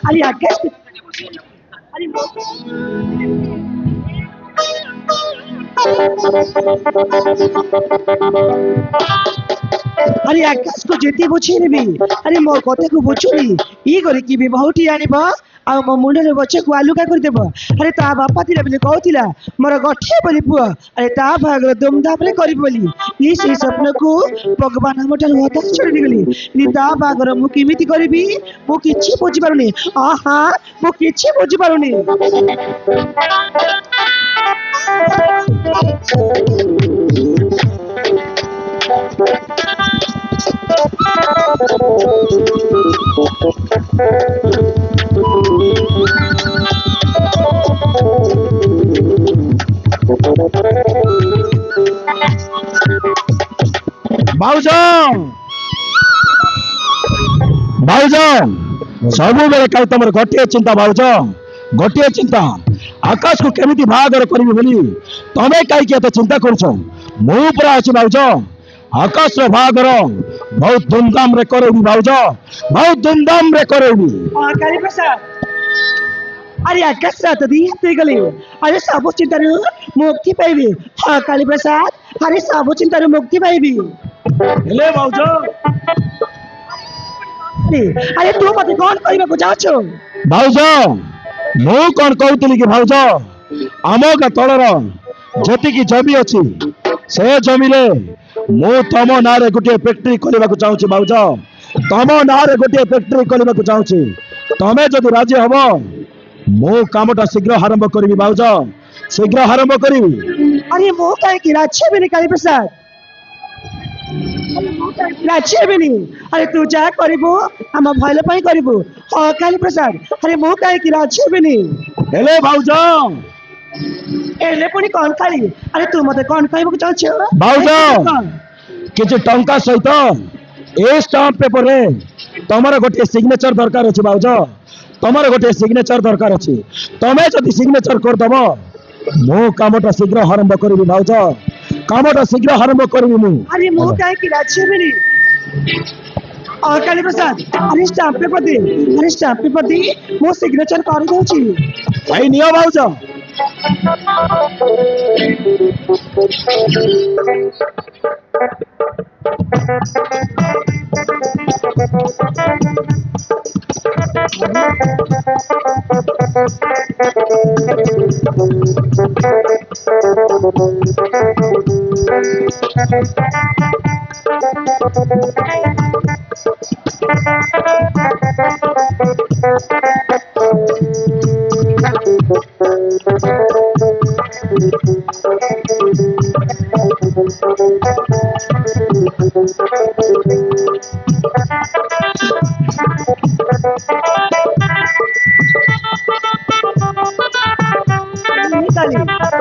अरे आकाश अरे अरे आकाश को जेते बुझे नेबी अरे मो कथा को बुझुनी ई करे कि बहुटी आनिबा आ मो मुंडे बच्चे को आलू का कर देबो अरे ता बापा तिला बोले कहतिला मोर गठे बोली पुआ अरे ता भागर धूमधाम रे करी बोली ई से स्वप्न को भगवान हम ठार होता छोड़ दिगली नी ता भागर मु किमिति करबी मु किछि बुझी पारुनी आहा मु किछि बुझी पारुनी भाउजों भाउजों सबु बेले काल तमर गोटे चिंता भाउजों गोटे चिंता आकाश को केमिति बाहागर करबी बोली तमे काई के तो चिंता करछो मु पूरा अछि भाउजों आकाश रो बाहागर बहुत धूमधाम रे करबी भाउजों बहुत धूमधाम रे करबी काली प्रसाद अरे आकाश रात दी ते गले अरे सब चिंता रे मुक्ति पाइबे हां काली प्रसाद अरे सब चिंता रे मुक्ति पाइबे हेले भाउजों अरे तू मते कौन कहबा को जाछो भाउजों मु कोन कहतली कि भाउजों आमो का तळर जति की जमी अछि से जमी रे मु तम नारे गुटे फैक्ट्री खोलिबा को चाहूची भाउजों तम नारे गुटे फैक्ट्री खोलिबा को चाहूची तमे जदि राजी हबो मु कामटा शीघ्र आरंभ करबी भाउजों शीघ्र आरंभ करबी अरे मो काहे कि राछे बिनी काली प्रसाद राछे बिनी अरे तू जा करबो हम भले पई करबो हां काली प्रसाद अरे मो काहे कि राछे बिनी हेले भाउजों एले पुनी कोन खाली अरे तू मते कोन कहबो को चाहछ भाउजों किछ टंका सहित ए स्टाम्प पेपर रे तमर गोटे सिग्नेचर दरकार अछि भाउजों तमर गोटे सिग्नेचर दरकार अछि तमे जदि सिग्नेचर कर दबो मो कामटा शीघ्र आरंभ करबी भाउजों कामटा शीघ्र आरंभ करबी मु अरे मो काहे कि राछे बिनी और काली प्रसाद अरे स्टाम्प पेपर दे अरे स्टाम्प पेपर दे मो सिग्नेचर कर दउची भाई नियो भाउजों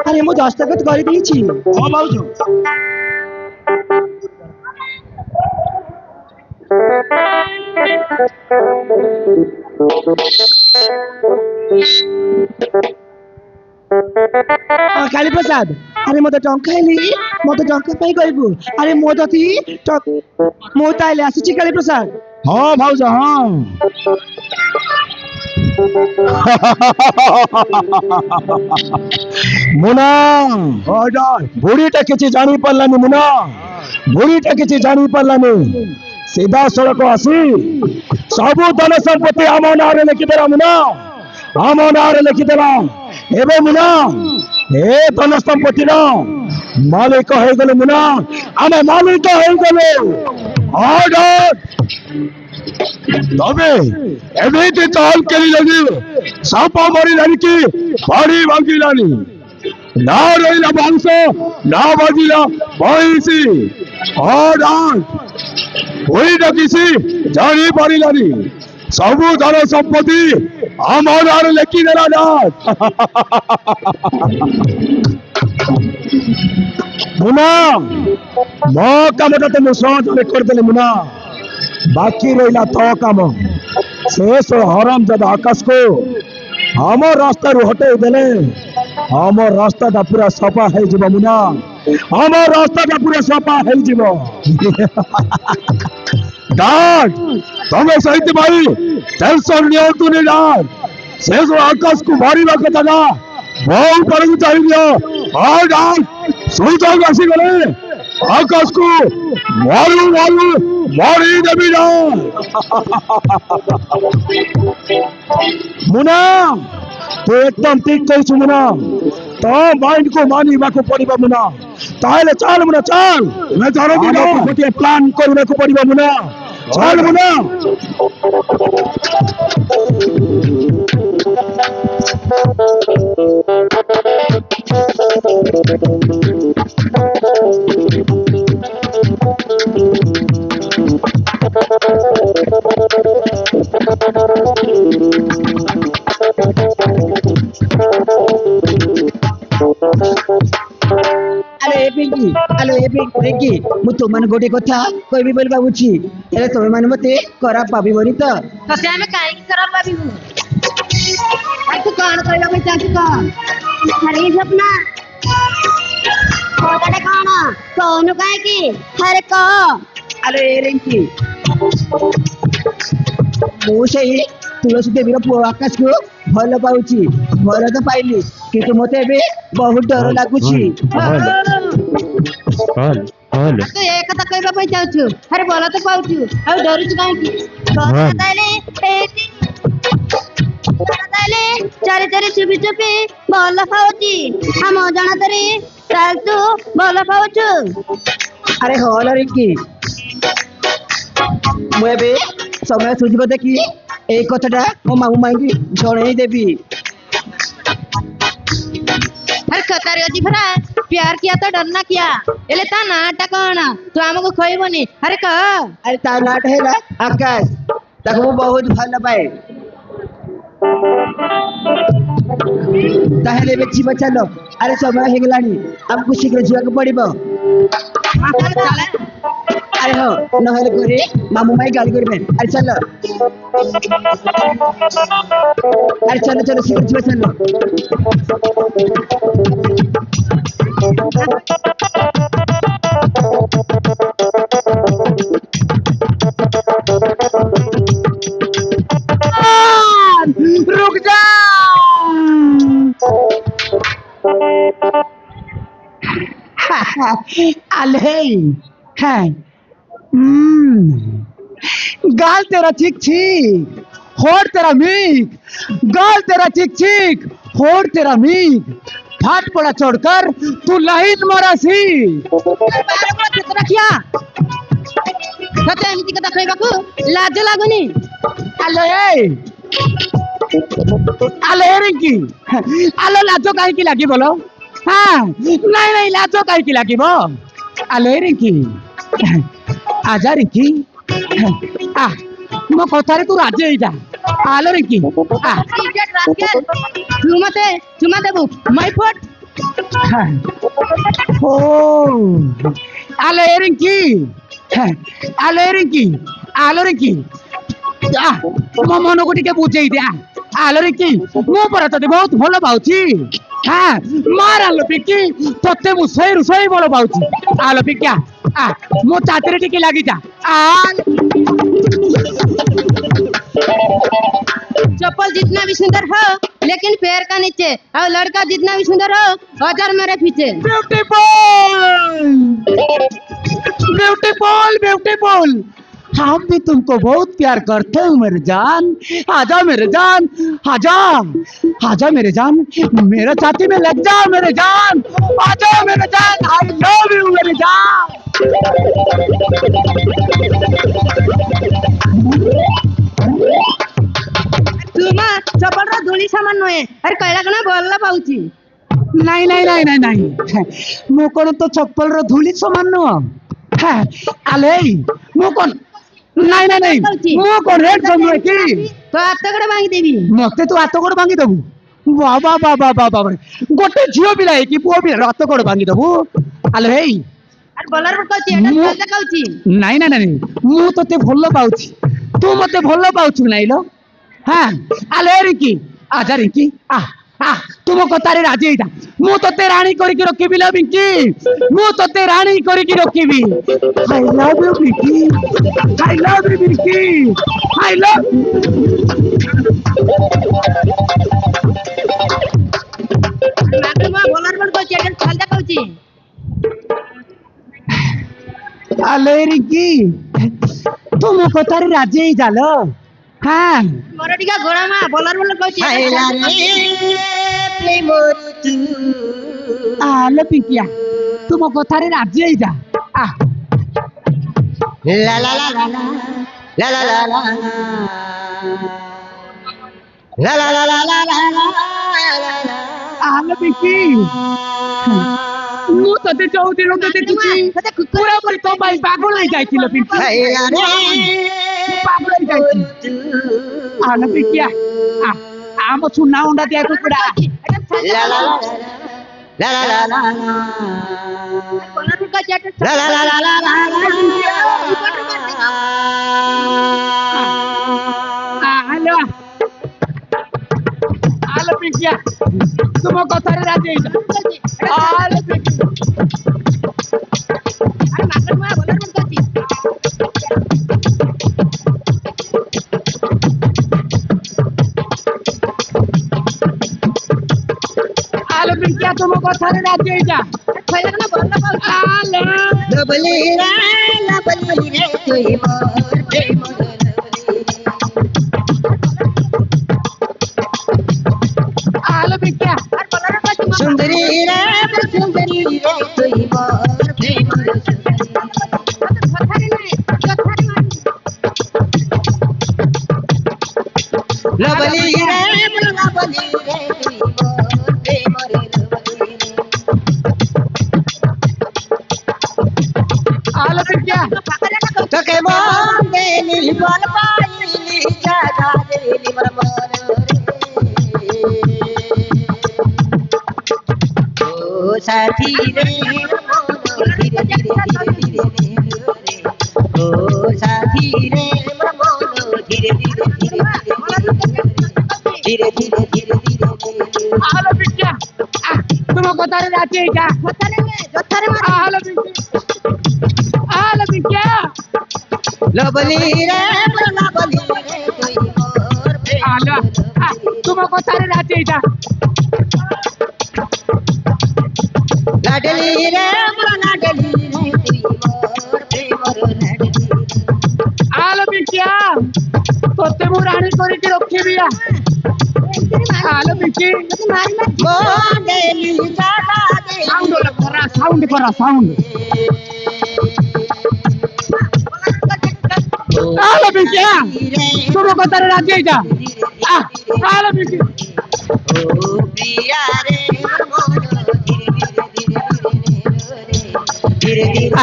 अरे मु दस्तखत कर दीची हां भाउजों काली प्रसाद अरे मते टंका हेली मते टंका पई कहबू अरे मो दती मो ताइले आसी काली प्रसाद हां भाउजों हां मुना बुढ़ीटा किसी जानी पार्लानी मुना बुढ़ीटा किसी जानी पार्लानी सीधा सड़क आसी सबु धन संपत्ति आम नारे लिखिदेला मुना आम नारे लिखिदेला एबे मुना ए धन संपत्ति मालिक हो गले मुना आमे मालिक हो गले ऑर्डर तबे एमिति चाल केली लगी सापा मरी लानी बाड़ी भांगिलानी ना रहिला मांस ना बाजिला भैंसी ऑर्डर कोई न किसी जानी पारिलानी सबु धन संपत्ति आम नारे लिखि देला ना मुना मो कामटा तो सहज करदेले मुना बाकी रहा तो कम शेष हराम जब आकाश को हम रास्ता हटे देले हम रास्ता पूरा सफा है मुना। আমার রাস্তাটা পুরো সফা হয়ে যাব ডাক তুমি সহিত ভাই টেনশন নিও তুমি ডাক শেষ আকাশ को मारिबा কথা না বহু পরକୁ চাইদিও আর ডাক সুযোগ আসি গলে আকাশ को মারু মারু মারি দেবি না मुना तू एकदम ठीक कही मुना तो माइंड को मानिबाको पड़िबा मुना ताहले चल मुना चल मैं जानो दिनो गोटे प्लान करबाको पड़िबा मुना चल मुना हेलो ए पिंकी मु तुम मन गोटे कथा कहबी बोल भाबुची एले तुम मन मते खराब भाबिबनी तो तसे आमे काहे की खराब भाबिबु आई तू कान कहला पे चाची का अरे सपना कोडे काना कोन काहे की हरे को हेलो ए रिंकी मु सेही तुलसी देवीर पुओ आकाश को भल पाउची भल तो पाइली किंतु मते एबे बहुत डर लागुची तू एक कथा कहबा पे चाहछु अरे बोला तो पाउछु आ डरुछु काहे की बताले एटी बताले चारे चारे चुपी चुपी बोला पाउची हम जाना तरी चल तू बोला पाउछु अरे हल रिंकी मु एबे समय सुझिब देखी এই কথাটা মো মামু মাইকি জଣାই দেবি अरे खतर अजी भरा प्यार किया तो डरना किया एले ता नाटा कौन तू हमको खोइबनी अरे कह अरे ता नाट हेला आकाश ताको मु बहुत भल पाए ताहेले बेची बचालो अरे समय हे गेलानी हमको शीघ्र जियाको पड़िबो अरे हो नहले करे मामू माई गाली करबे अरे चलो चलो चलो शीघ्र जिया चलो रुक जा अले है गाल तेरा चिक चिक होठ तेरा मीक गाल तेरा चिक चिक होठ तेरा मीक फाट पड़ा छोड़कर तू लाइन मरासी रखिया सते एमिति कथा कहबाकू लाज लागुनी अले अले रिंकी अले लाजो काहे की लागी बोलो हाँ नहीं नहीं लाजो काहे की लागी बो अले रिंकी आजा रिंकी आ मो कथारे तू राजी होई जा आलो रिंकी आ इडियट रास्कल चुमा देबू माय फुट ओ आलो रिंकी आलो रिंकी आ मो मन को टिके बुझेई दे आलो रिंकी मो पर तते बहुत भलो पाउची हाँ मार आलो पिकी तते मु सही भलो पाउची आलो पिक्या आ मो चातरे टिके लागी जा आ चप्पल जितना भी सुंदर हो लेकिन पैर का नीचे और लड़का जितना भी सुंदर हो हजार मेरे पीछे ब्यूटीफुल हम भी तुमको बहुत प्यार करते हैं मेरे जान आजा मेरे जान आजा मेरे जान मेरे छाती में लग जा मेरे जान आजा मेरे जान आई लव यू मेरे जान तुम चप्पल रा धूली सामान नहे अरे कहला कना बोलला पाउची नहीं मो कोन तो चप्पल रो धूली समान न हां आले मो कोन नहीं मो कोन रेड समय की तो आतगड़ मांगी देबी मते तू आतगड़ मांगी देबू बाबा गोटे झियो बिला की पुओ बिला आतगड़ मांगी देबू आले अरे बोलर कहची एटा चलता कहची नहीं मु तते भलो पाउची तू मते भलो पाउछु नहीं लो हां आले रिकी आजा रिकी आ तुम कतारे राजी था मु तते रानी करके रखिबी लो पिंकी मु तते रानी करके रखिबी I love you Pinky I love you Pinky I love ମାଗୁର ମା ବୋଲର ବୋଲ କହୁଛି ଏଟା ଖାଲଟା କହୁଛି আলে রিঙ্কি তুমি কোথায় রাজি জাল হ্যাঁ ମୋର ଟିକେ ଗୋଳା ମା ବୋଲର ବୋଲ କହୁଛି আলে পিঙ্কিয়া তুমি কোথায় রাজি যা আহ La la la la la la la la la la la la la la la la la আলে পিঙ্কি ମୁଁ ତତେ ଯୋଉଦିନ ତ ଦେଖିଛି ପୁରା ପୁରି ତୋ ପାଇଁ ପାଗଳ ହେଇଯାଇଥିଲ ପିଙ୍କି ପାଗଳ ହେଇଯାଇଛି ଆଲେ ପିଙ୍କିଆ ଆମ ସୁନା ଅଣ୍ଡା ଦିଆ କୁକୁଡ଼ା la la la la la la bowler କହୁଛି ଏଟା la la la la la ଆଲୋ ଆଲୋ ପିଙ୍କିଆ ତୁମ କଥାରେ ରାଜି ହେଇଯା ଆଲୋ ପିଙ୍କି ଆରେ ମାଗୁର ମା ବୋଲର ବୋଲ କହୁଛି ଆଲୋ ପିଙ୍କିଆ ତୁମ କଥାରେ ରାଜି ହେଇଯା ଖଇଲା ନା ବୋଲର କହୁଛି ଆଲୋ lovely re tu mor prem ଆଲୋ ପିଙ୍କିଆ ଆରେ ବୋଲର କହୁଛି sundari re tu mor prem କଥାରେ ନାହିଁ କଥାରେ ନାହିଁ lovely re tu mor prem ଆଲୋ ପିଙ୍କିଆ ପାଗଳଟା କହୁଛି तो के मन देली बल पाइली जागा देली मन मन रे ओ साथी रे मन धीरे धीरे धीरे धीरे रे ओ साथी रे मन धीरे धीरे धीरे धीरे धीरे धीरे धीरे ଆଲୋ ପିଙ୍କିଆ ତୁମ କଥାରେ ରାଜି ହେଇଯା କଥାରେ ନାହିଁ କଥାରେ ମାର ଆଲୋ ପିଙ୍କି ଆଲୋ ପିଙ୍କିଆ लबली रे लबली रे कोई मोर ଆଲୋ ତୁମ କଥାରେ ରାଜି ହେଇଯା लाडली रे लाडली रे कोई मोर प्रेम लाडली ଆଲୋ ପିଙ୍କିଆ ତତେ ମୁଁ ରାଣୀ କରିକି ରଖିବି ଆଲୋ ପିଙ୍କି मोडेली जागा दे ସାଉଣ୍ଡ କରା ସାଉଣ୍ଡ ଆଲୋ ପିଙ୍କିଆ ତୁମ କଥାରେ ରାଜି ହେଇଯା ଆଲୋ ପିଙ୍କି ओ प्रिया रे मन धीरे धीरे धीरे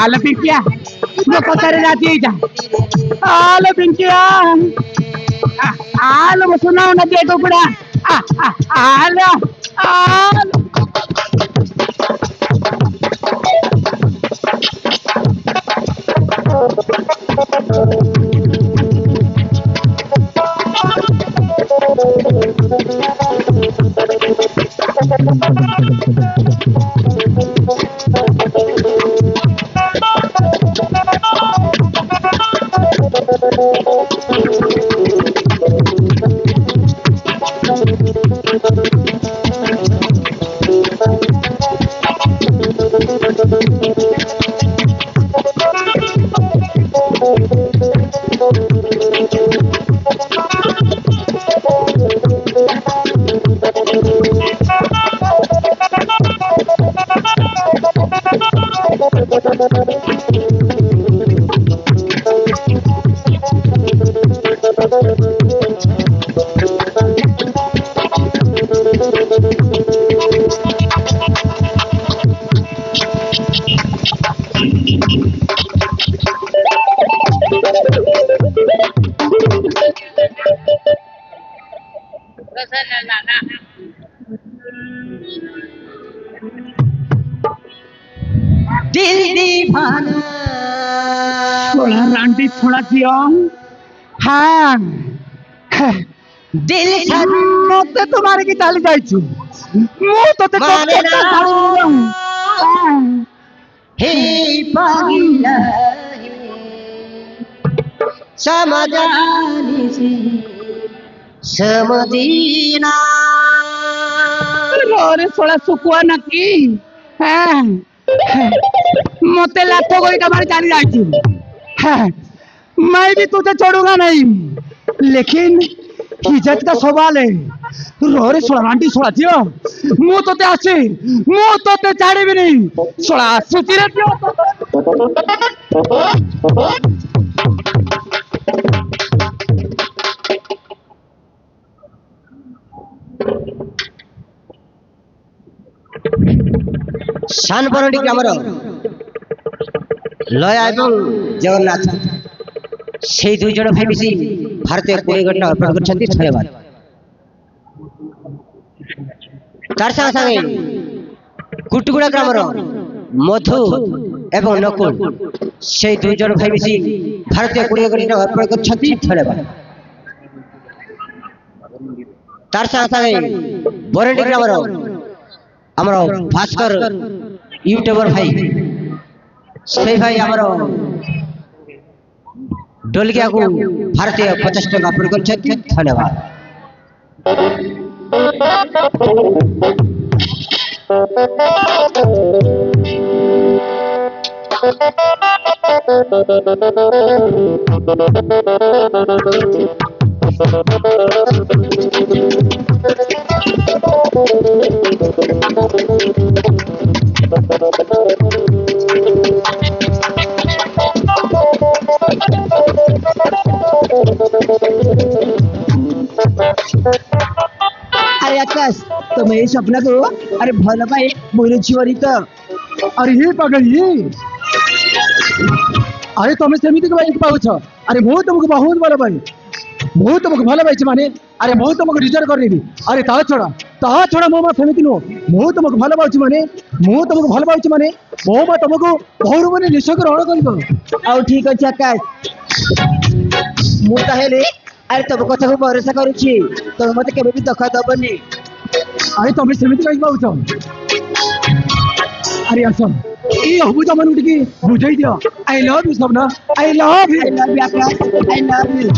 ଆଲୋ ପିଙ୍କିଆ ତୁମ କଥାରେ ରାଜି ହେଇଯା ଆଲୋ ପିଙ୍କିଆ ଆଲୋ ମୋ ସୁନା ଅଣ୍ଡା ଦିଆ କୁକୁଡ଼ା ଆଲୋ ଆଲୋ दिल दीवाना छोड़ा रांडी छोड़ा जियो हाँ दिल मत तुम्हारे की चाली जाइछु ମୁଁ ତତେ ମାନେ ନା हे पागिला हे समझाने से समझीना रे सोला सुकुआ नकी मते लाथ कोई कबार जानी जाती मैं भी तुझे छोड़ूंगा नहीं लेकिन इज्जत का सवाल है रे सोला आंटी सोला जियो मु तोते आसी मु तोते छाड़ी भी नहीं सोला सुती रे सानपरडी ग्रामर लया एवं जगन्नाथ से दुई जन भाई मिसी भारतीय 20 घंटा अर्पण कर धन्यवाद तार संगे कुटुगुड़ा ग्रामर मधु एवं नकुल से दुई जन भाई मिसी भारतीय 20 घंटा अर्पण कर धन्यवाद तार संगे बरंडी ग्रामर आमर भास्कर यूट्यूबर भाई से भाई आमर डोलिया को भारतीय 50 टका अर्पण कर धन्यवाद अरे आकाश तुम ये सपना को अरे भल पाई मोर जीवनी तो अरे ये पगड़ी अरे तुम सेमिति के भाई पाउछ अरे मु तुमको बहुत भल पाई मु तुमको भल पाई माने अरे मु तुमको रिजर्व कर देबी अरे ता छोड़ा मो मा सेमिति नो मु तुमको भल पाउछ माने मु तुमको भल पाउछ माने मो मा तुमको बहुर माने निश्चय ग्रहण करबो आउ ठीक अछि आकाश मु ताहेले अरे तुम कथा को भरोसा करूची तुम मते केबे भी धोखा दबनी अरे तुम सेमिति कहि पाउछ अरे असम ये हबु जमन उठकी बुझाई दियो आई लव यू सबना आई love you Akash I love you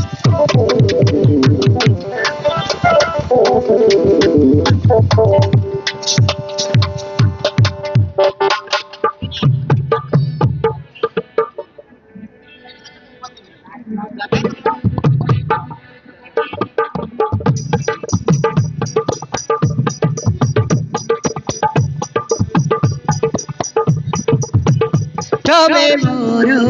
तबे मोरो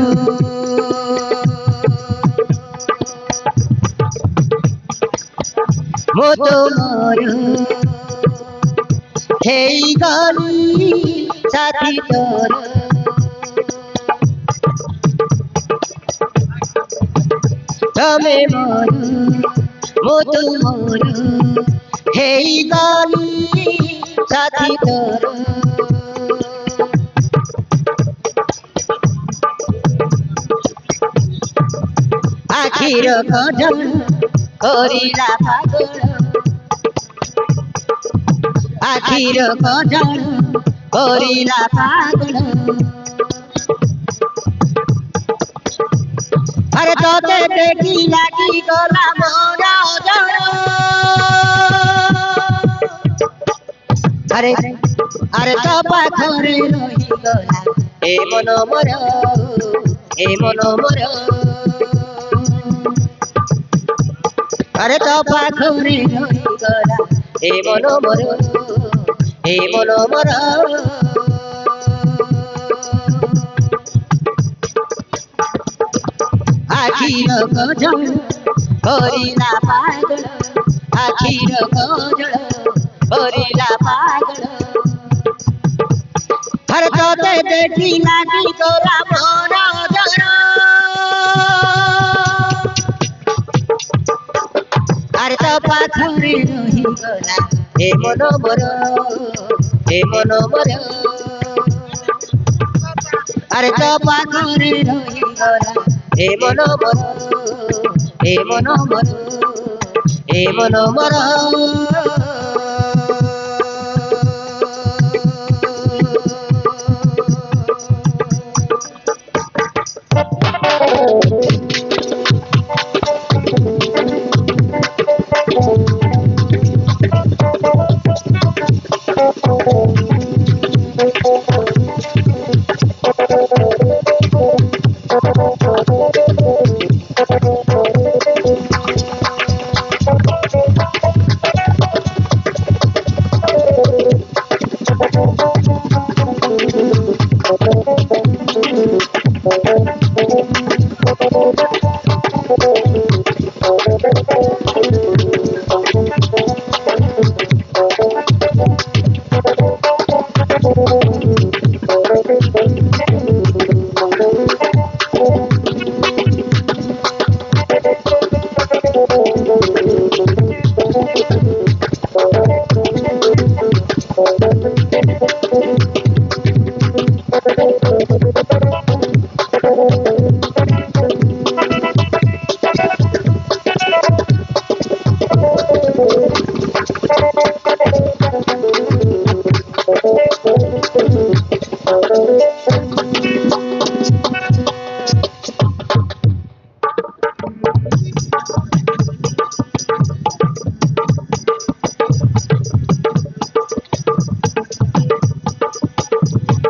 मोतो मोरो हेई गली साथी तोर तबे मोरो मोतो मोरो हेई गली साथी तोर आखिर कजल करिला पागल आखिर कजल करिला पागल अरे तोते देखी लागी गला मोर जड़ अरे अरे तो पाखरे रही गला ए मन मोर अरे तो पाखरे रही गला ए मन मोर आखिर गजल करिला पागल आखिर गजल करिला पागल अरे तोते देखी लागी गला मोर जड़ अरे तो पाखरे रही गला ए मन मोर अरे तो पाखरे रही गला ए मन मोर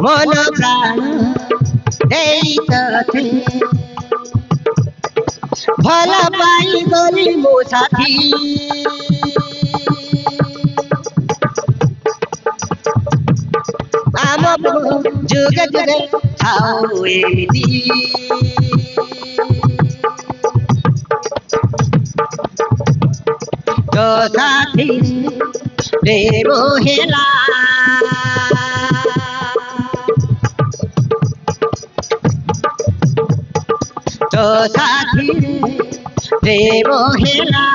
मन प्राण देई तथे भला पाई गली मो साथी आम जुगे जुगे थाओ एमिति तो साथी प्रेम हेला तो साथी प्रेम हेला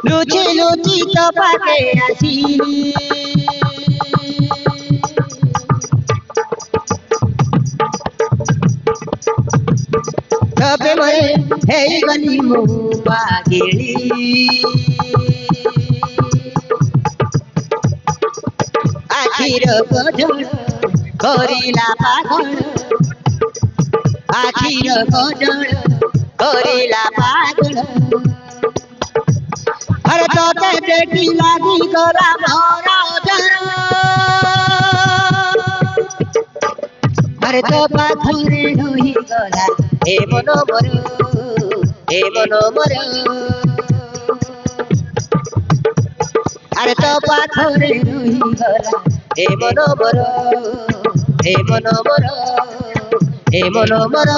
लुचि लुचि तो पाके आसी तबे मैं हे गली मो पागेली आखिर गजल करिला पागल आखिर गजल करिला पागल हर तोते देखी लागी गला मोरा जन हर तो पाखरे रही गला हे मन मोर हे मन मोर हर तो पाखरे रही गला हे मन मोर हे मन मोर हे मन मोर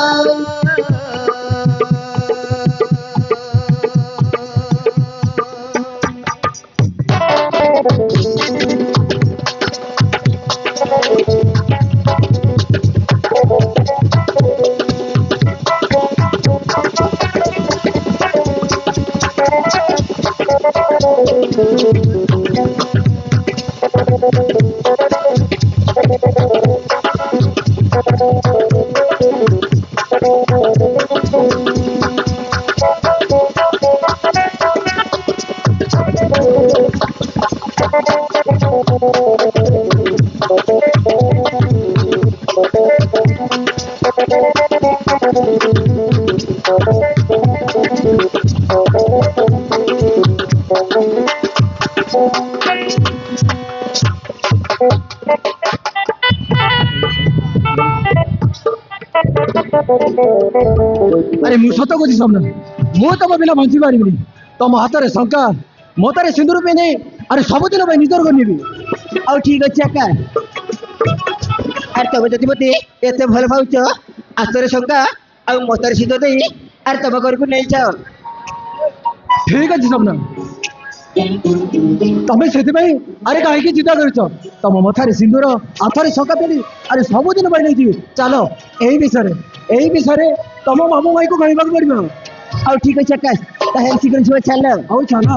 अरे मु सत कହୁଛି स्वप्न मु तुम बिना बंची पारिबिनी तुम हाथ में शंका मोतारे सिंदूर पे नहीं अरे सबुदिन भाई निजर करनी ଆଉ ଠିକ ଅଛି ଆକା ଆରେ ତମେ ଯଦି ମତେ ଏତେ ଭଲ ପାଉଛ ଆସ୍ତରେ ଶଙ୍କା ଆଉ ମତରେ ସିଦ୍ଧ ଦେଇ ଆରେ ତମ ଘରକୁ ନେଇଯାଅ ठीक अच्छे स्वप्न तमें से अरे कहीं चिंता कर तुम मथारे सिंदूर हाथ शंका पेली अरे सबुदिन भाई नहीं चलो यही विषय तुम मामू भाई को कहवाक पड़ो ଆଉ ଠିକ ଅଛି ଆକାଶ ତାହେଲେ ଶୀଘ୍ର ଯିବ ଚାଲ ଆଉ ଚାଲ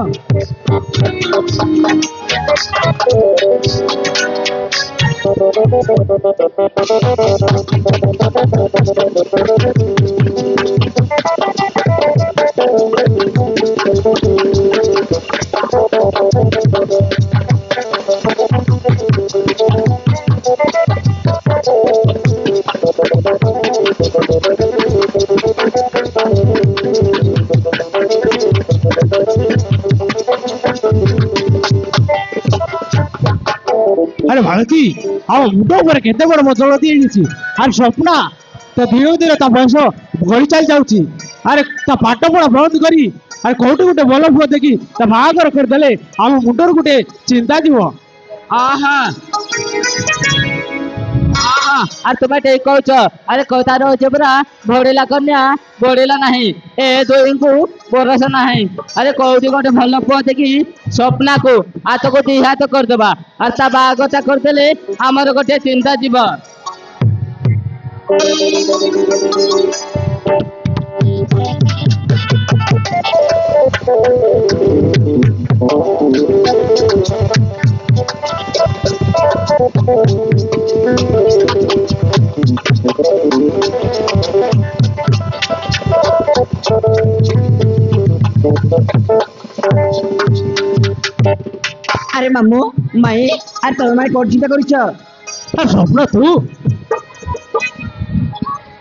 अरे भारती हम मुंड पर केते बड़ मजल दी अरे स्वप्ना तो धीरे धीरे बयस गड़ी चली जाऊँगी अरे पाठ पढ़ा बंद करी अरे कौटी गोटे भल पुआ देखी बाहागर करदे आम मुंडर गोटे चिंता जीव आहा आहा আর তুমি ঠিক কହୁଛ আরে কথা রয়েছে পুরা ভড়িলা কন্যা বড়িলা ନାହିଁ ଏ ଦୁହିଁଙ୍କୁ ବରସ ନାହିଁ ଆରେ କୋଉଠି ଗୋଟେ ଭଲ ପୁଅ ଦେଖି ସ୍ୱପ୍ନାକୁ ହାତକୁ ଦି ହାତ କରିଦବା আর ତା ବାହାଘରଟା କରିଦେଲେ ଆମର ଗୋଟେ ଚିନ୍ତା ଯିବ। আরে মামু মাই আর তোর মানে কোন চিন্তা করিছ? আর স্বপ্ন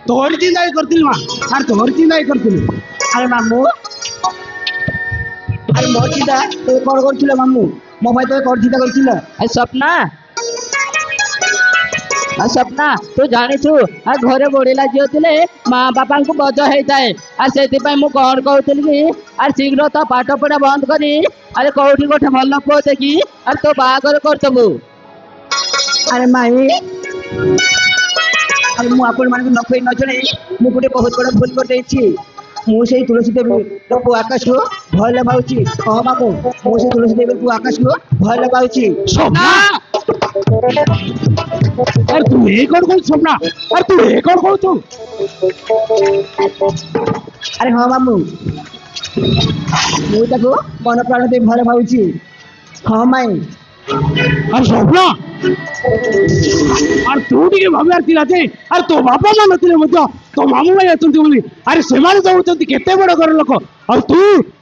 তোর চিন্তাই করছিল মা আর তোর চিন্তাই করছিল। আরে মামু আরে মোর চিন্তা তুই কোন করছিল মামু? ମୋ ପାଇଁ ତମେ କୋନ ଚିନ୍ତା କରିছিল? ଆରେ ସ୍ୱପ୍ନା ତୁ ଜାଣିଛୁ ଆଉ ଘରେ ବଢିଲା ଝିଅ ଥିଲେ ମା ବାପାଙ୍କୁ ବୋଝ ହେଇଥାଏ ଆଉ ସେଥିପାଇଁ ମୁଁ କଣ କହୁଥିଲି କି ଆରେ ଶୀଘ୍ର ତ ପାଠ ପଢା ବନ୍ଦ କରି ଆରେ କୋଉଠି ଗୋଟେ ଭଲ ପୁଅ ଦେଖି ଆରେ ତୋ ବାହାଘର କରିଦେବୁ। ଆରେ ମାଇ ଆରେ ମୁଁ ଆପଣ ମାନଙ୍କୁ ନ କହି ନ ଜଣେଇ ମୁଁ ଗୋଟେ ବହୁତ ବଡ ଭୁଲ କରିଦେଇଛି। ମୁଁ ସେଇ ତୁଳସୀ ଦେବୀ ପୁଅ ଆକାଶକୁ ଭଲ ପାଉଛି। ହଁ ମାମୁ ମୁଁ ସେଇ ତୁଳସୀ ଦେବୀ ପୁଅ ଆକାଶକୁ ଭଲ ପାଉଛି। ସ୍ୱପ୍ନା ଆରେ ତୁ ଏ କଣ କହୁଛୁ ସ୍ୱପ୍ନା? ଆରେ ତୁ ଏ କଣ କହୁଛୁ? ଆରେ ହଁ ମାମୁ ମୁଁ ତାକୁ ମନ ପ୍ରାଣ ଦେଇ ଭଲ ପାଉଛି। ହଁ ମାଇ ଆରେ ସ୍ୱପ୍ନା ଆରେ ତୁ ଟିକେ ଭାବିବାର ଥିଲା ଯେ ଆରେ ତୋ ବାପା ମା ନଥିଲେ ମଧ୍ୟ ତୋ ମାମୁ ଭାଇ ଅଛନ୍ତି ବୋଲି ଆରେ ସେମାନେ ତ ହଉଛନ୍ତି କେତେ ବଡ ଘର ଲୋକ ଆଉ ତୁ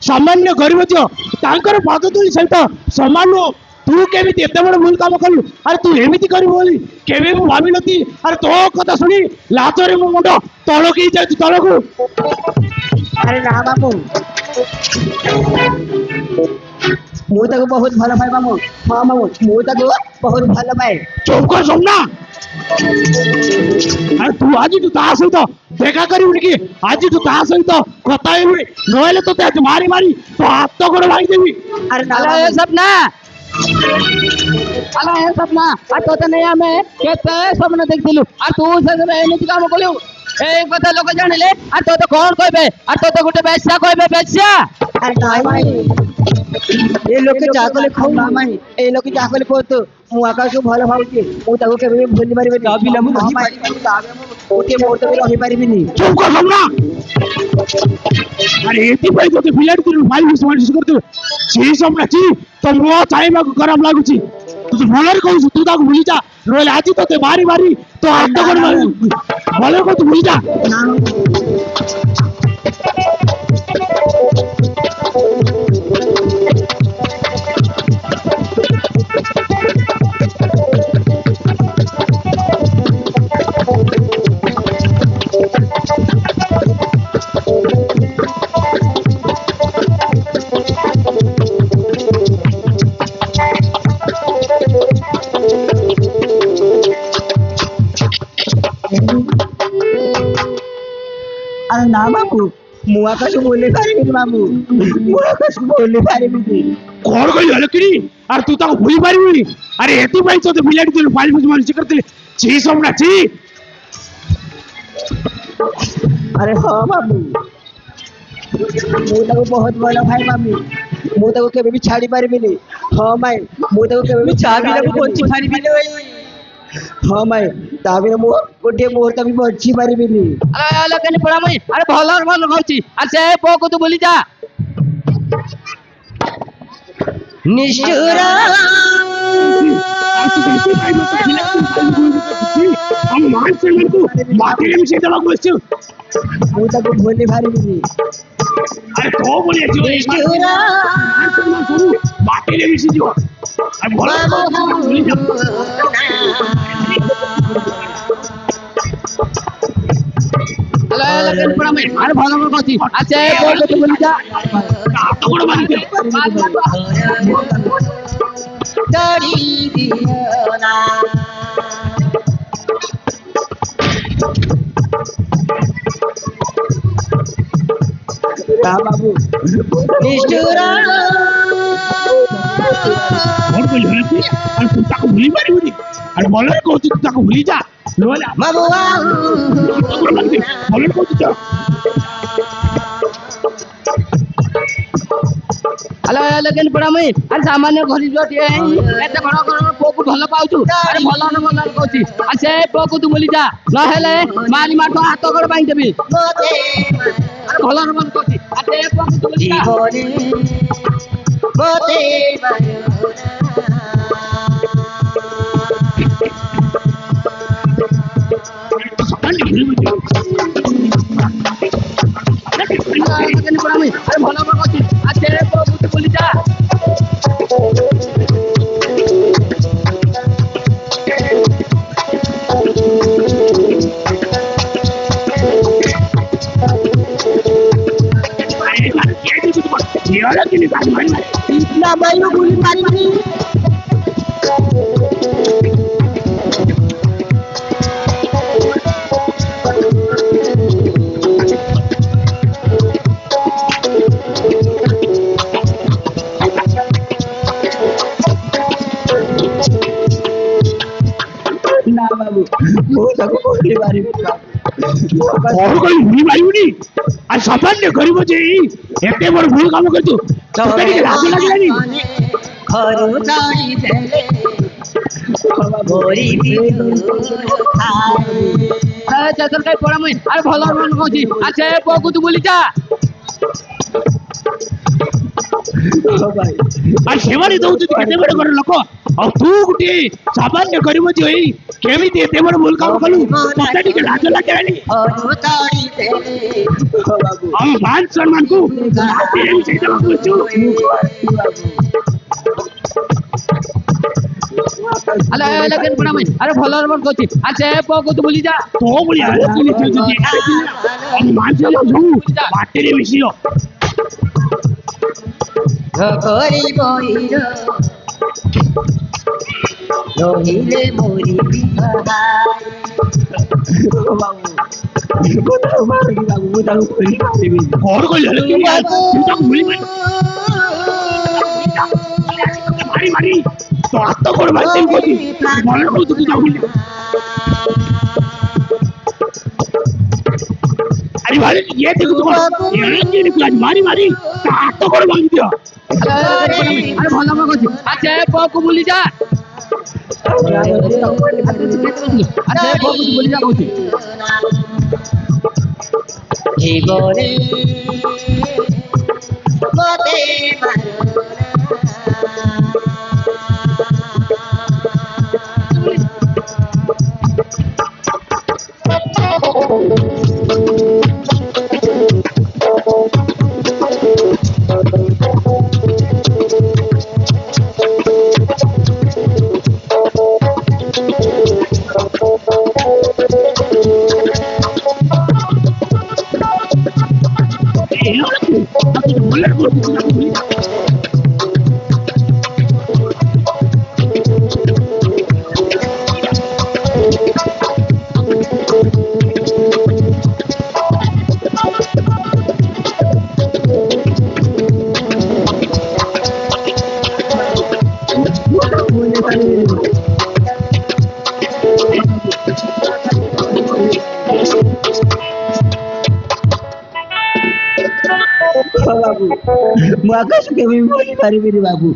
ସାମାନ୍ୟ ଗରିବ ଝିଅ ତାଙ୍କର ପାଦ ଧୂଳି ସହିତ ସମାନ ନୁହଁ। ତୁ କେମିତି ଏତେ ବଡ ଭୁଲ କାମ କଲୁ? ଆରେ ତୁ ଏମିତି କରିବୁ ବୋଲି କେବେ ମୁଁ ଭାବିନଥିଲି। ଆରେ ତୋ କଥା ଶୁଣି ଲାଜରେ ମୋ ମୁଣ୍ଡ ତଳକୁ ହେଇଯାଉଛି ତଳକୁ। ଆରେ ନା ମାମୁ ମୁଁ ତାକୁ ବହୁତ ଭଲ ପାଏ ମାମୁ। ହଁ ମାମୁ ମୁଁ ତାକୁ ବହୁତ ଭଲ ପାଏ। ଚୁପ କର ସ୍ୱପ୍ନା। ଆରେ ତୁ ଆଜିଠୁ ତା ସହିତ ଦେଖା କରିବୁନି କି? ଆଜିଠୁ ତା ସହିତ କଥା ହେବୁନି ନହେଲେ ତୋତେ ଆଜି ମାରି ମାରି ତୋ ହାତ ଗୋଡ ଭାଙ୍ଗିଦେବି। ଆରେ ନା ଆଲୋ ଏ ସ୍ୱପ୍ନା ଆଉ ତୋତେ ନେଇ ଆମେ କେତେ ସ୍ୱପ୍ନ ଦେଖିଥିଲୁ ଆଉ ତୁ ସେଦିନ ଏମିତି କାମ କଲୁ এই কথা লোক জানিলে আর তোতে কଣ କହିବେ আর তোতে ଗୋଟେ বেশ্যা କହିବେ বেশ্যা। আরে নাই মাই এই লোকে ଯାହା କଲେ ଖାଉ ନା ମାଇ এই লোকে ଯାହା କଲେ କୁହନ୍ତୁ ମୁଁ ଆକାଶକୁ ଭଲ ଭାବୁଛି। ମୁଁ ତାକୁ କେବେ ବି ଭୁଲି ପାରିବିନି। ଗୋଟିଏ ମୁହୂର୍ତ୍ତ ବି ରହିପାରିବିନି। ଚୁପ କର ସ୍ୱପ୍ନା। ଆରେ ଏଥିପାଇଁ ତୋତେ ପିଲାଟି ତୁ ଭାଇ ବିଶ୍ୱାସ କରୁଥିଲୁ ସେ ସ୍ୱପ୍ନା ଚି ତ ମୁହଁ ଚାହିଁବାକୁ ଖରାପ ଲାଗୁଛି। ତୁ ଭଲରେ କହୁଛୁ ତୁ ତାକୁ ଭୁଲି ଯା ନହେଲେ ଆଜି ତୋତେ ମାରି ମାରି ତୋ ହାତ ଗୋଡ ଭଲରେ କହୁଛୁ ଭୁଲି ଯା। আরে না মামু ମୁଁ ଆକାଶକୁ ଭୁଲି ପାରିବିନି ମାମୁ। ମୁଁ ଆକାଶକୁ ଭୁଲି ପାରିବିନି। କଣ କହିଲୁ ହେଲେ କିଣି? ଆରେ ତୁ ତାକୁ ଭୁଲି ପାରିବୁନି? ଆରେ ଏଥିପାଇଁ ତୋତେ ପିଲାଟି ତୁ ଭାଇ ବିଶ୍ୱାସ କରିଥିଲି ଛି ସ୍ୱପ୍ନା ଛି। ଆରେ ହଁ ମାମୁ ମୁଁ ତାକୁ ବହୁତ ଭଲ ପାଏ ମାମୁ। ମୁଁ ତାକୁ କେବେ ବି ଛାଡି ପାରିବିନି। ହଁ ମାଇ ମୁଁ ତାକୁ କେବେ ବି ଛାଡି ବଞ୍ଚି ପାରିବିନି। ହଁ ମାଇ ତା ବିନା ମୁଁ ଗୋଟିଏ ମୁହୂର୍ତ୍ତ ବି ବଞ୍ଚି ପାରିବିନି। ଆଲୋ କେନି ପଡା ମୁଇ ଆରେ ଭଲ ଭଲ କହୁଛି ଆରେ ସେ ପୁଅକୁ ତୁ ଭୁଲି ଯା। ନିଷ୍ଠୁର ଆମ ମାନଙ୍କୁ ମାଟିରେ ମିଶେଇ ଦେବାକୁ ବସିଛୁ। ମୁଁ ତାକୁ ଭୁଲି ପାରିବିନି। ଆରେ ତୋ ଭଳିଆ ଝିଅ ସବୁ ମାଟିରେ ମିଶିଯିବ। ଆଉ ଭଲ ଭୁଲି ଯା। ଆଲୋ କେନି ପଡା ମୁଇ ଆରେ ଭଲ ଭଲ କହୁଛି ଆରେ ସେ ପୁଅକୁ ତୁ ଭୁଲି ଯା। ହାତ ଗୋଡ ମାରିଦିଅ। ନା ବାବୁ ନିଷ୍ଠୁର କଣ କହିଲୁ ହେଲେ ତୁ? ଆରେ ତୁ ତାକୁ ଭୁଲି ପାରିବୁନି? ଆରେ ଭଲରେ କହୁଛୁ ତୁ ତାକୁ ଭୁଲି ଯା। ବାବୁଆ ଆଲୋ ଲେକିନ ପଡା ମୁଇଁ ଆରେ ସାମାନ୍ୟ ଘରି ଯୋଟିଏ ଏତେ ବଡ ଘର ପୁଅକୁ ଭଲ ପାଉଛୁ ଆରେ ଭଲ କହୁଛି ଆଉ ସେ ପୁଅକୁ ତୁ ଭୁଲି ଯା ନହେଲେ ମାରି ମାଠ ହାତ ଗୋଡ ପାଇଁ ଦେବି ମୋତେ ଆରେ ଭଲ ଭଲ କହୁଛି ଆଉ ସେ ପୁଅକୁ ତୁ ଭୁଲି ଯା ମୋତେ ଲେକିନ ପଡା ମୁଇଁ ଆରେ ଭଲ କହୁଛି ଆଉ ସେ ପୁଅକୁ ତୁ ଭୁଲି ଯା ନା ବାଇରୁ ଗୁଲି ମାରିବି ନା ବାବୁ ମୁଁ ତାକୁ ଭୁଲି ପାରିବି ଭୁଲି ପାରିବୁନି ଆଉ ସାମାନ୍ୟ କରିବ ଯେ ଏତେ ବଡ ଭୁଲ କାମ କରୁଛୁ ତତେ ଟିକେ ଲାଜ ଲାଗିଲାନି ଘରୁ ଦଳି ଦେଲେ ମୋରି ଚେତନ କାଇ ପଡା ମୁଇଁ ଆରେ ଭଲ କହୁଛି ଆଉ ସେ ପୁଅକୁ ତୁ ଭୁଲି ଯା ଆଉ ସେମାନେ ଦଉଛନ୍ତି କେତେ ବଡ ବଡ ଲୋକ ଆଉ ତୁ ଗୋଟିଏ ସାମାନ୍ୟ କରିବ ଯେ କେମିତି ଏତେ ବଡ ଭୁଲ କାମ କଲୁ ତତେ ଟିକେ ଲାଜ ଲାଗିଲାନି ଘରୁ ଦଳି ଦେଲେ ଆମ ମାନ ସମ୍ମାନକୁ ସେଇଦେବାକୁ କରୁଛୁ ଆଲୋ ଲେକିନ ପଡା ମୁଇଁ ଆରେ ଭଲ କହୁଛି ଆଉ ସେ ପୁଅକୁ ତୁ ଭୁଲି ଯା ତୋ ଭଳି ଆଲୋଚନା ଯଦି ମାନ ସବୁ ମାଟିରେ ମିଶିବ କରି ବହିର ରହିଲେ ମୋରି କଣ କହିଲେ ତୁ ତାକୁ ଭୁଲି ମାରି ମାରି ତୋ ହାତ କଣ ମାରି କହୁଛି ଭଲ କହୁଛୁ ତୁ ତାକୁ ଭୁଲି ଆରେ ଭାଇ ଇଏ ଦେଖୁଛୁ କଣ ମାରି ମାରି ତା ହାତ କଣ ଭାଙ୍ଗି ଦିଅ ଆରେ ଭଲ କହୁଛି ଆଉ ସେ ପୁଅକୁ ଭୁଲି ଯା ଆରେ ସେ ପୁଅକୁ ତୁ ଭୁଲି ଯା କହୁଛି জীবনে মতে ବାବୁ ମୁଁ ଆକାଶ କେବେ ଭୁଲି ପାରିବିନି ବାବୁ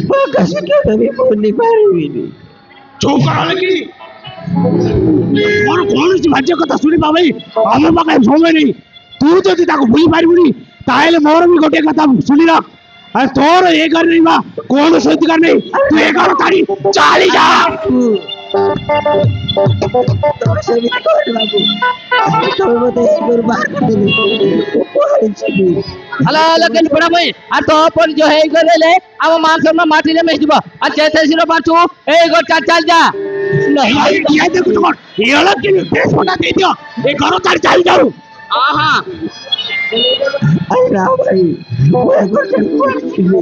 ମୁଁ ଆକାଶ କେବେ ଭୁଲି ପାରିବିନି ଚୁପ କର କି ମୋର କୌଣସି ଭାଗ୍ୟ କଥା ଶୁଣିବା ଭାଇ ଆମ ପାଖରେ ସମୟ ନେଇ ତୁ ଯଦି ତାକୁ ଭୁଲି ପାରିବୁନି ତାହେଲେ ମୋର ବି ଗୋଟେ କଥା ଶୁଣି ରଖ ଆଉ ତୋର ଏ ଘରେ ରହିବା କୌଣସି ଅଧିକାର ନେଇ ତୁ ଏ ଘର ଛାଡି ଚାଲି ଯା ସେମିତି କରେ ବାବୁ ତମେ ମତେ ଏ ଘରୁ ବାହାର କରିଦେଲେ ମୁଁ କୁଆଡେ ଯିବି ଆଲୋ ଲେକିନ ପଡା ମୁଇଁ ଆଉ ତୋ ପରି ଯୋ ହେଇ ଗଲେ ଆମ ମାନ ସମ୍ମାନ ମାଟିରେ ମିଶିଯିବ ଆଉ ଚେତେ ସିର ପାଛୁ ଏଇ ଗୋ ଚାଲ ଚାଲ ଯା ଇଏ ଦେଖୁଛୁ କଣ ଏଳ କି ନିର୍ଦ୍ଦେଶ ମନା ଦେଇଦିଅ ଏ ଘର ଛାଡି ଚାଲି ଯାଉ ଆହା ଆରେ ନା ଭାଇ ମୁଁ ଏ ଘର ଛାଡି କୁଆଡେ ଯିବି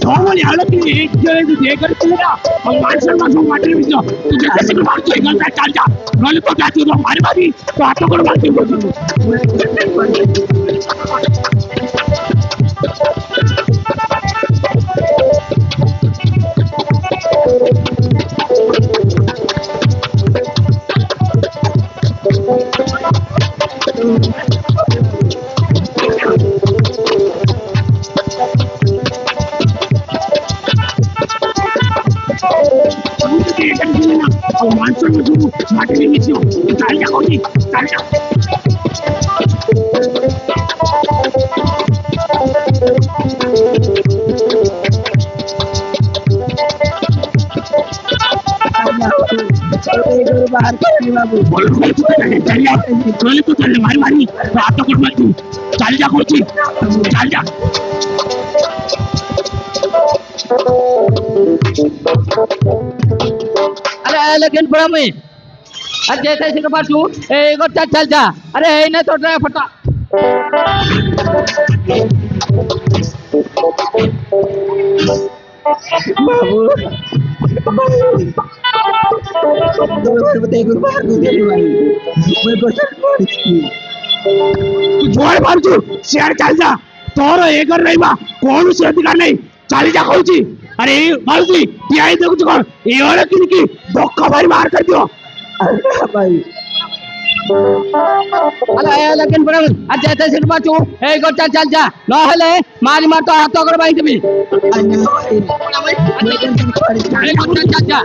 ତମରି ଆଳ କି ଏ ଘରେ ଥିଲେ ନା ଆଉ ମାନ ସମ୍ମାନ ସବୁ ମାଟିରେ ମିଶିବ ତୁ ଯେତେ ଶୀଘ୍ର ବାହାରୁଛୁ ଏ ଘର ଛାଡି ଚାଲି ଯା ନହେଲେ ତୋ ଜାତି ମାରି ମାରି ତୋ ହାତ କଣ ମାରି କରୁଛୁ बाहर कर बाबू अरे लेकिन बड़ा मैं अरे जैसे सिर्फ पाछू ए गो चल चल जा अरे ए ना तो ड्राइवर फटा बाबू बाहर जोर मारछु शेयर चल जा तोर एगर रहबा कोन से अधिकार नहीं चल जा कहूची अरे मारुति टियाई देखु कोन ए ओले किनकी धक्का भाई मार कर दियो भाई अरे लेकिन बड़ा अरे जैसे सिर्फ पाछू ए गो चल चल जा न हले मारी मार तो हाथ कर बाई देबी अरे चल चल जा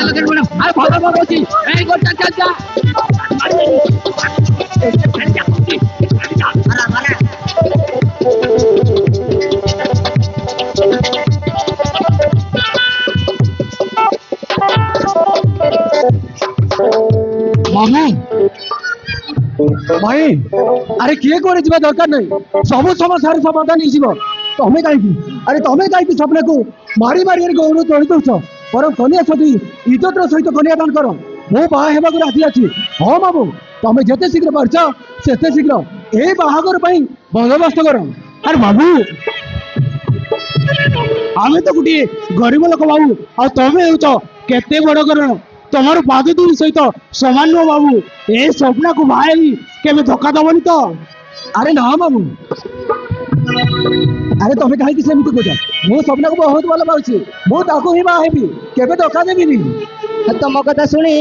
लेकिन बड़ा अरे भागा भागा छी ए गो चल चल जा मामू भाई अरे किए करे जिबा दरकार नहीं सब समस्या समाधान ही जीव तमे काई सपने को मारी मारी गौरव तोड़ी दउछ पर कन्या सती इज्जत सहित कन्यादान कर मो बाहा हेबाक राजी अछि हाँ बाबू तमे जेते शीघ्र पारछ सेते शीघ्र ए बाहागर पई बंदोबस्त कर अरे बाबू आमे तो गुटी गरीब लोक बाबू आ तमे हेउछ केते बड़ करण तमर पाद दूरी सहित समान नो बाबू ए सपना को भाई केबे धोखा दबनी तो अरे ना बाबू अरे तमे काहे कि सेमिति कोजा मो सपना को बहुत भल पाउछि मो ताको ही बा हेबी केबे धोखा देबिनी तुम कथा शुणी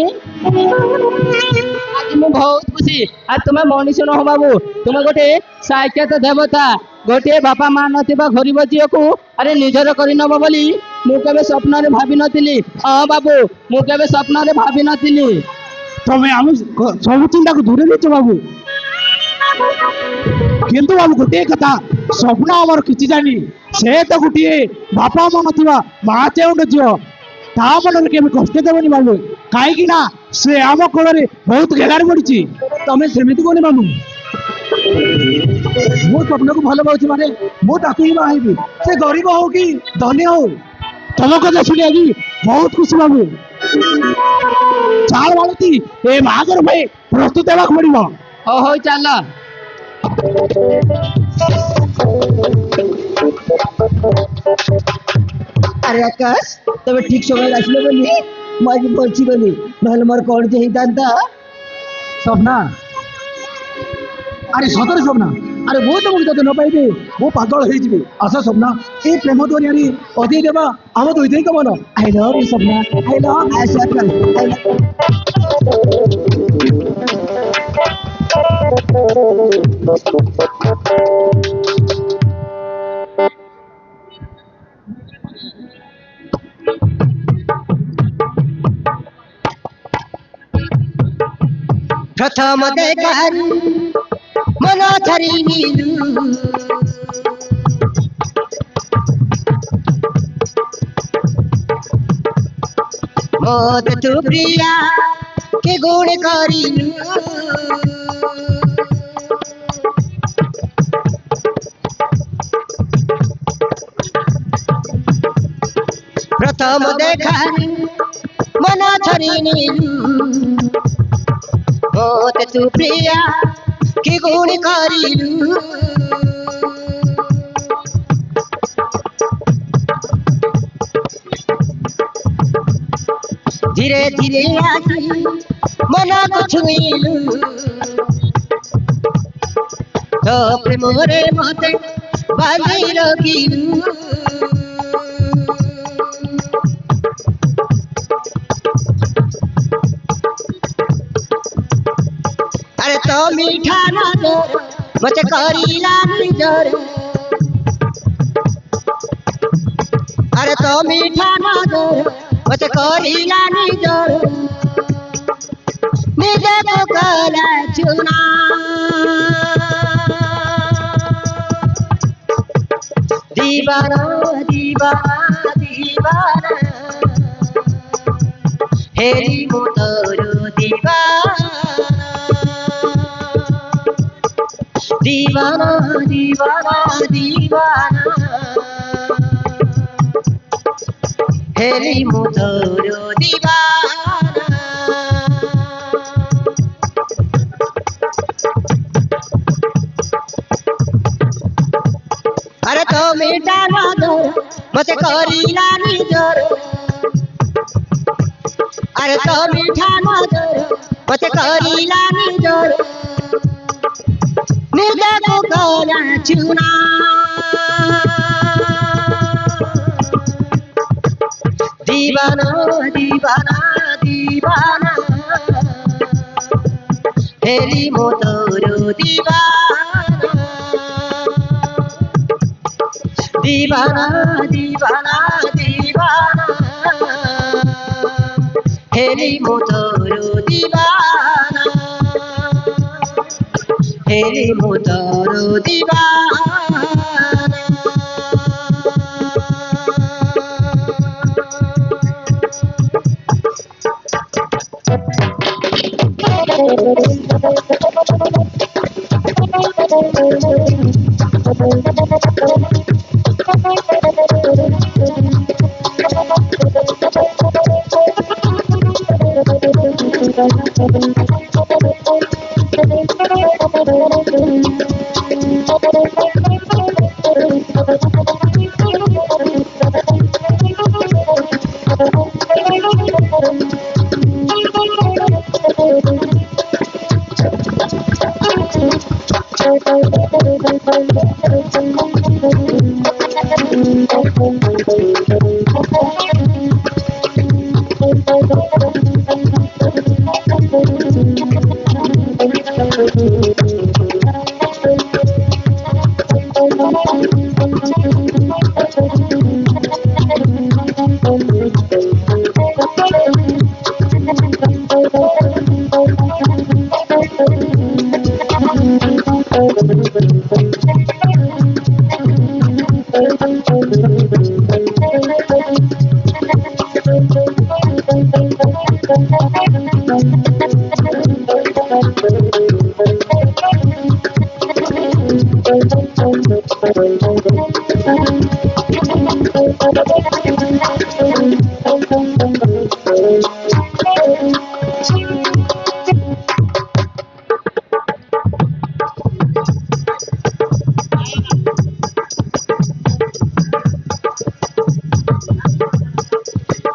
आज मु बहुत खुशी आज तुम्हें मनीष न हो बाबू तुम गोटे साक्षात देवता गोटे बापा माँ नथिबा गरीब झील को अरे निजर कर नब बोली मु केबे स्वप्न रे भाबी नथिली हाँ बाबू मु केबे स्वप्न रे भाबी नथिली तमे हम सब चिंता को दूरे लेछ बाबू किंतु बाबू गोटे कथा स्वप्न हमर किछि जानी से तो गोटे बापा माँ नथिबा माँ चेउंड झील ता मन केबे कष्ट देबनी बाबू काहे कि ना से आम कोल रे बहुत घेगार पड़िछि तमे सेमिति कोनी बाबू मो स्वप्न को भल पाउछि माने मो ताकू ही बाहिबी से गरीब हो कि धनी हो तम कथा सुनी आज बहुत खुशी बाबू चाल बालती ए बागर भाई प्रस्तुत हेबाक पड़िबो हो चल अरे आकाश तबे ठीक समय आसले बोली मैं भी बोलছি बोली नहले मोर कोन जे हितांता सपना अरे सतरे सपना अरे वो तो मुझे न पाइबे वो पागल हो जिबे आशा सपना ए प्रेम दुनियारी अधे देबा हम तो इधर कमन आई लव यू सपना आई लव प्रथम देखार मन छरिनिलु मोत तु प्रिया के गुण करिलु प्रथम देखार मन छरिनिलु मोत तु प्रिया कि गुण करिलु ধীরে ধীরে আসি মনକୁ ছুঁইলু তো প্রেমরে মতে বাঁধি রখিলু अरे तो मीठा नजर मचे करीला निजर अरे तो मीठा नजर मचे करीला निजर निजे को कला चुना दीवाना दीवाना दीवाना हेरी मोतरो दीवाना दीवाना दीवाना हेरी मोतरो दीवाना अरे तो मीठा नजर मते करीला निजर अरे तो मीठा नजर मते करीला निजर निजे को कला चुना दीवाना दीवाना दीवाना हेरी मोतरो दीवाना दीवाना दीवाना दीवाना हेरी मोतरो दीवाना हेरी मोतरो दीवाना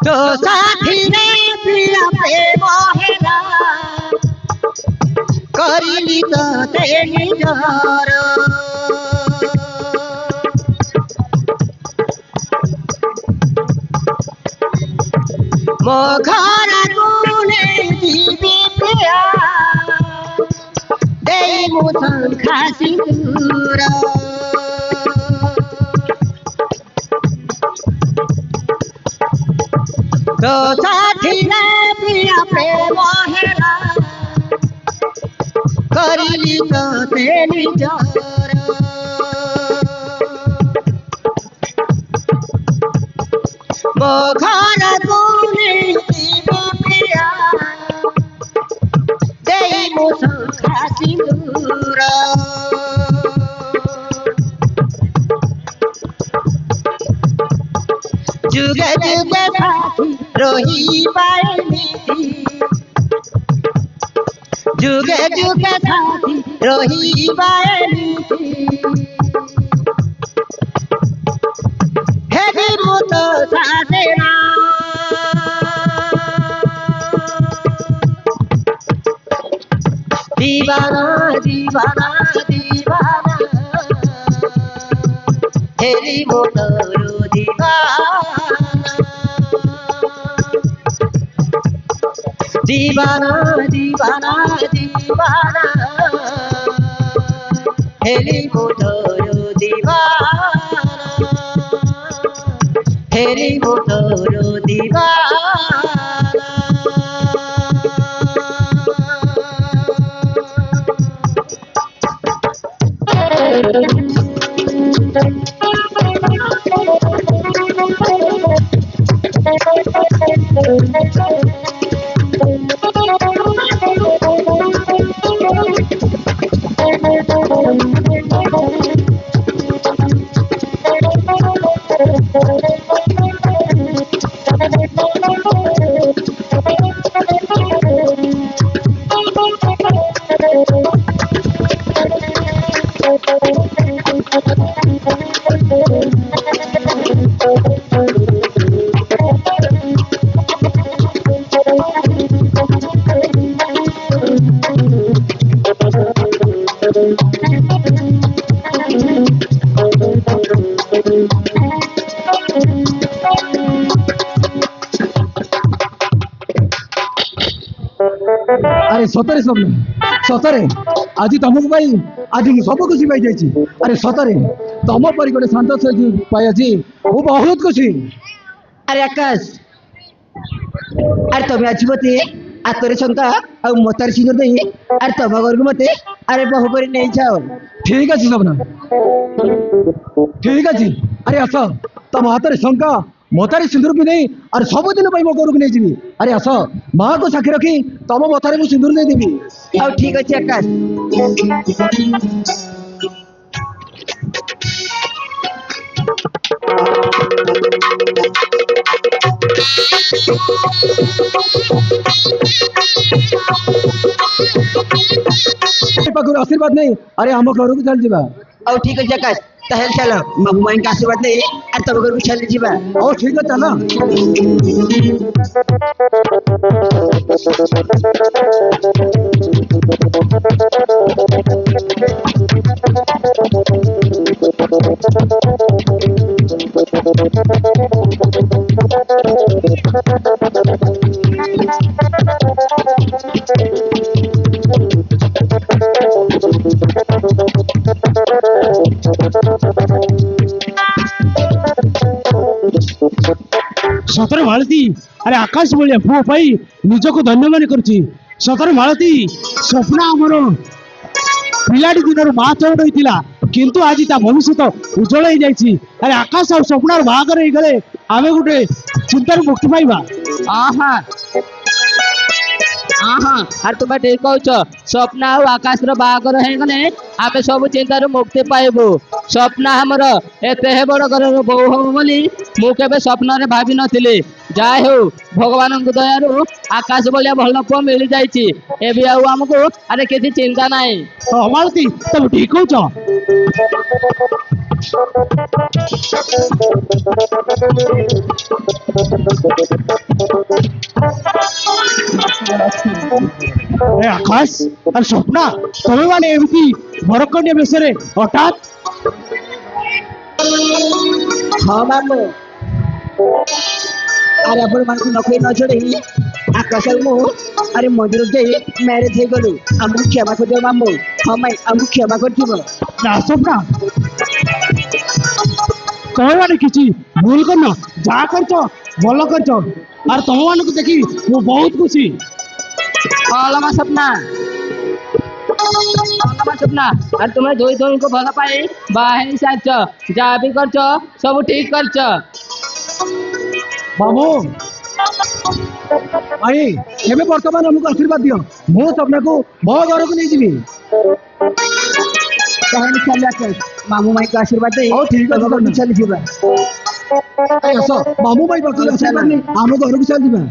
तो साथी रे प्रिया प्रेम हेला करिली तो ते निजर मो घर गुने जीवी प्रिया देई मु शंखा सिंदूर तो साथी रे प्रिया प्रेम हेला करिली तो ते निजर मो घर गुने जीवी प्रिया देई मु शंखा सिंदूर जुगे जुगे साथी रही पाएनी जुगे जुगे साथी रही पाएनी हेरी मुत सासेना दीवाना दीवाना दीवाना हेरी मोटर दीवाना हेरी मोटर दीवाना अरे सतरे स्वप्न सतरे आज तुमको पाई आज सब खुशी पाई जाइए। अरे सतरे तुम पर गोटे शांत पाई आज मु बहुत खुशी। अरे आकाश अरे तुम आज मत आतरे शंका और मतार सिंह नहीं अरे तुम घर को मत अरे बहु कर नहीं जाओ। ठीक अच्छे स्वप्न ठीक अच्छे। अरे आस तुम हाथ में शंका मतारी सिंदूर भी नहीं और सबुदिन मो घर को नहीं जी। अरे आस माँ को साक्षी रखी तुम मतारे मुझे सिंदूर नहीं देवी। और ठीक अच्छे आकाश पाखर आशीर्वाद नहीं अरे आम घर को चल जावा। और ठीक अच्छे आकाश तहल चलो मामू माइन का आशीर्वाद नहीं अरे तुम घर को चल जीवा। और ठीक है चलो। सतरे मालती अरे आकाश भाया पुओ पाई निजक धन्य मन कर सतरे मालती स्वप्न आमर पिलाटी दिन माँ चौड़ होता किंतु आज ता भविष्य उज्जवल हो जाए। अरे आकाश और स्वप्नार बाहागर हो गले आम गोटे चिंतार मुक्ति पाइबा। आहा आहा अरे तुम ठीक कह स्वप्न और आकाश बाहागर हो गले आम सब चिंतार मुक्ति पाइबू। स्वप्न आमर एते बड़ घर बो हम बोली मु केबे स्वप्न भावी नी। जाए हो भगवान दयारू आकाश भाया भल पुआ मिल जाइए आमको अरे किसी चिंता नाई। मालती तुम ठीक कह आकाश और स्वप्ना तुम्हें मैंने एमती बरकन्या बेसरे हठात। हाँ मामू अरे अपन मान को नौकरी न छोड़े आकाश मु अरे मंदिर जाई मैरिज हो गलु हमको क्षमा कर दे मामू। हाँ मैं हमको क्षमा कर दिबो। ना स्वप्ना तुम्हें मैंने किसी भूल करना जा कर भल कर और तुम मान को देखी वो बहुत खुशी। अलमा सपना सपना अरे तुम्हें दुई दुई को भल पाई बाहर साज जा भी कर सब ठीक कर बाबू भाई एवं बर्तमान हमको आशीर्वाद दियो मु स्वप्न को मो घर को नहीं जी। कहनी चल आकाश मामू माई का आशीर्वाद दे। और ठीक है घर को चल जीवा। मामू भाई पाखर आशीर्वाद नहीं आम घर को चल जावा।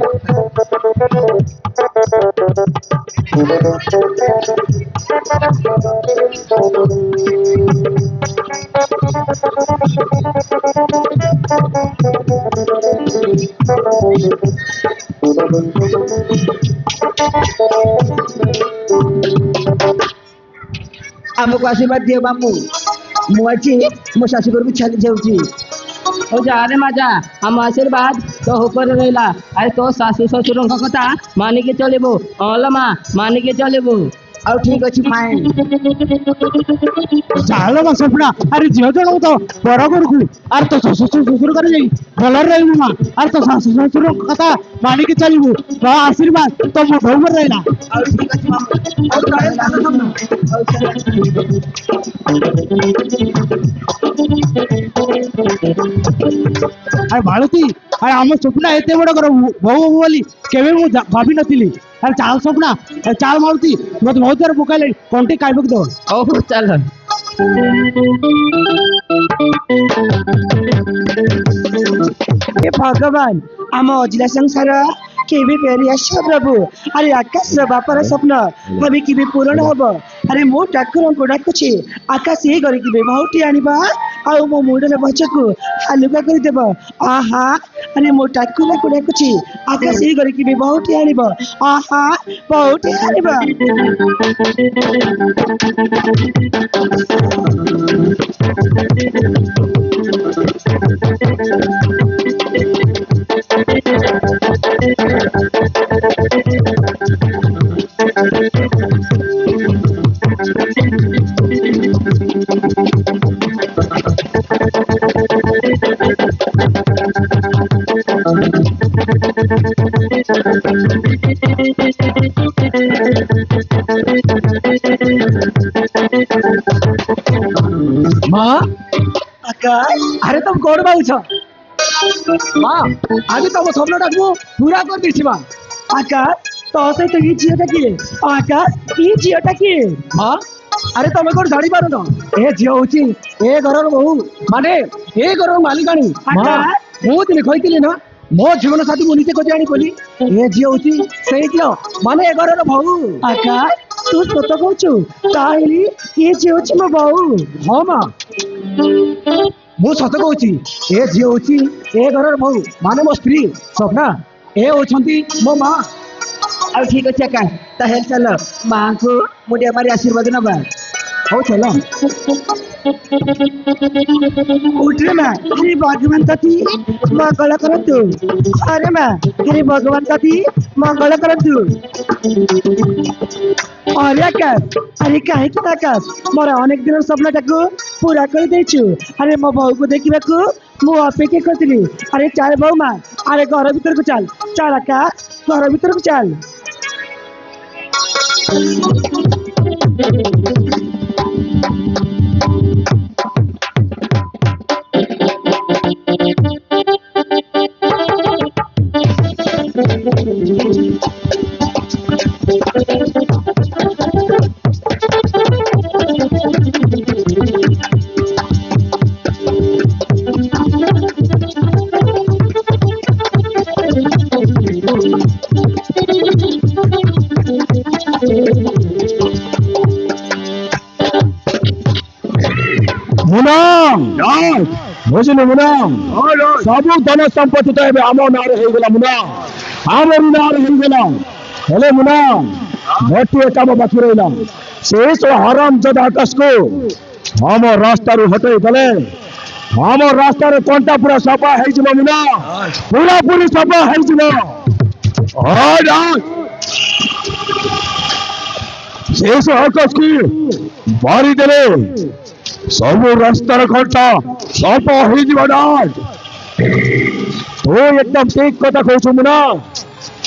हमको आशीर्वाद दियो मामू मु आज मो शाशुघर को चली जाऊँ। हो जा रे मजा हम आशीर्वाद तो ऊपर रहिला अरे तो सासू ससुर कथा मानिके चलिबो अलमा मानिके चलिबो ଆଉ ଠିକ ଅଛି ଫାଇନ ଚାଲ ମା ସ୍ୱପ୍ନା ଆରେ ଝିଅ ଜଣକୁ ତ ବର ଘରକୁ ଆରେ ତ ଶ୍ୱଶୁର ଘରେ ଯାଇ ଭଲରେ ରହିବୁ ମା ଆରେ ତ ଶାଶୁ ଶ୍ୱଶୁର କଥା ମାନିକି ଚାଲିବୁ ତା ଆଶୀର୍ବାଦ ତ ମୋ ଉପରେ ରହିଲା ଆଉ ଠିକ ଅଛି ମାମୁ ଆଉ ତଳେ ଚାଲ ସ୍ୱପ୍ନ ଆଉ ଆରେ ମାଳତୀ ଆରେ ଆମ ସ୍ୱପ୍ନା ଏତେ ବଡ ଘର ବୋହୁ ହବ ବୋଲି କେବେ ମୁଁ ଭାବିନଥିଲି ଆରେ ଚାଲ ସ୍ୱପ୍ନା ଚାଲ ମାଳତୀ ମତେ ବହୁତ ଥର ପକାଇଲେ କଣ୍ଟି ଖାଇବାକୁ ଦବ ହଉ ଚାଲ हे भगवान आम अजिला संसार केबे फेरी आस प्रभु अरे आकाश बापार स्वप्न हमें केबे पूरण हम अरे मो ठाकुर को डाकुची आकाश ये करी केबे बहुटी आनिबा आउ मो मुंडर बचकु हालुका कर देब आहा अरे मो ठाकुर को डाकुची आकाश ये करी केबे बहुटी आनिबा आहा बहुटी आनिबा माँ आकाश अरे तुम कौन बाबू माँ आज तुम स्वप्नटा को पूरा कर दी माँ आकाश तो सहित ये झीलटा किए आकाश ये झीलटा किए माँ अरे तुम कौन जानी पार न ए झील होची ए घर बहु माने ए घर मालिकाणी आकाश मु दिन कहती ना मो जीवन साथी मु निजे खोजी आनी बोली ए झील होची से झील माने ए घर बहु आकाश तू सत कहचु ताहेली ये झील होची मो बहू हाँ माँ मु सत कहूची ए झील होची ए घर बहु माने मो स्त्री स्वप्ना ए होछंती मो माँ अब ठीक अच्छे आकाश ताहेल चलो माँ को मुझे हमारे आशीर्वाद नबा हो चलो उठ रे माँ अरे भगवान तती मंगल कर तू अरे माँ अरे भगवान तती मंगल कर तू अरे आकाश अरे कहीं कि आकाश मोर अनेक दिन स्वप्नटा को पूरा कर देछु अरे मो बहू को देखा मु अपेक्षा करती अरे चाल बहु माँ अरे घर भीतर को चल चल आकाश घर भीतर को चल मुनाम बुझिलु मुनाम सबु धन संपत्ति तो एबे आम नारे हो गेला मुनाम आम नारे हो गेला हेले मुनाम गोटे काम बाकी रहिला से सो हराम जद आकाश को हम रास्ता रू हटई गले हम रास्ता रे कोंटा पूरा सफा है जिलो मुनाम पूरा पूरी सफा है जिलो से सो आकाश की बारी देले सब रास्तार घंटा सब हो तू एकदम ठीक कथा कहू मुना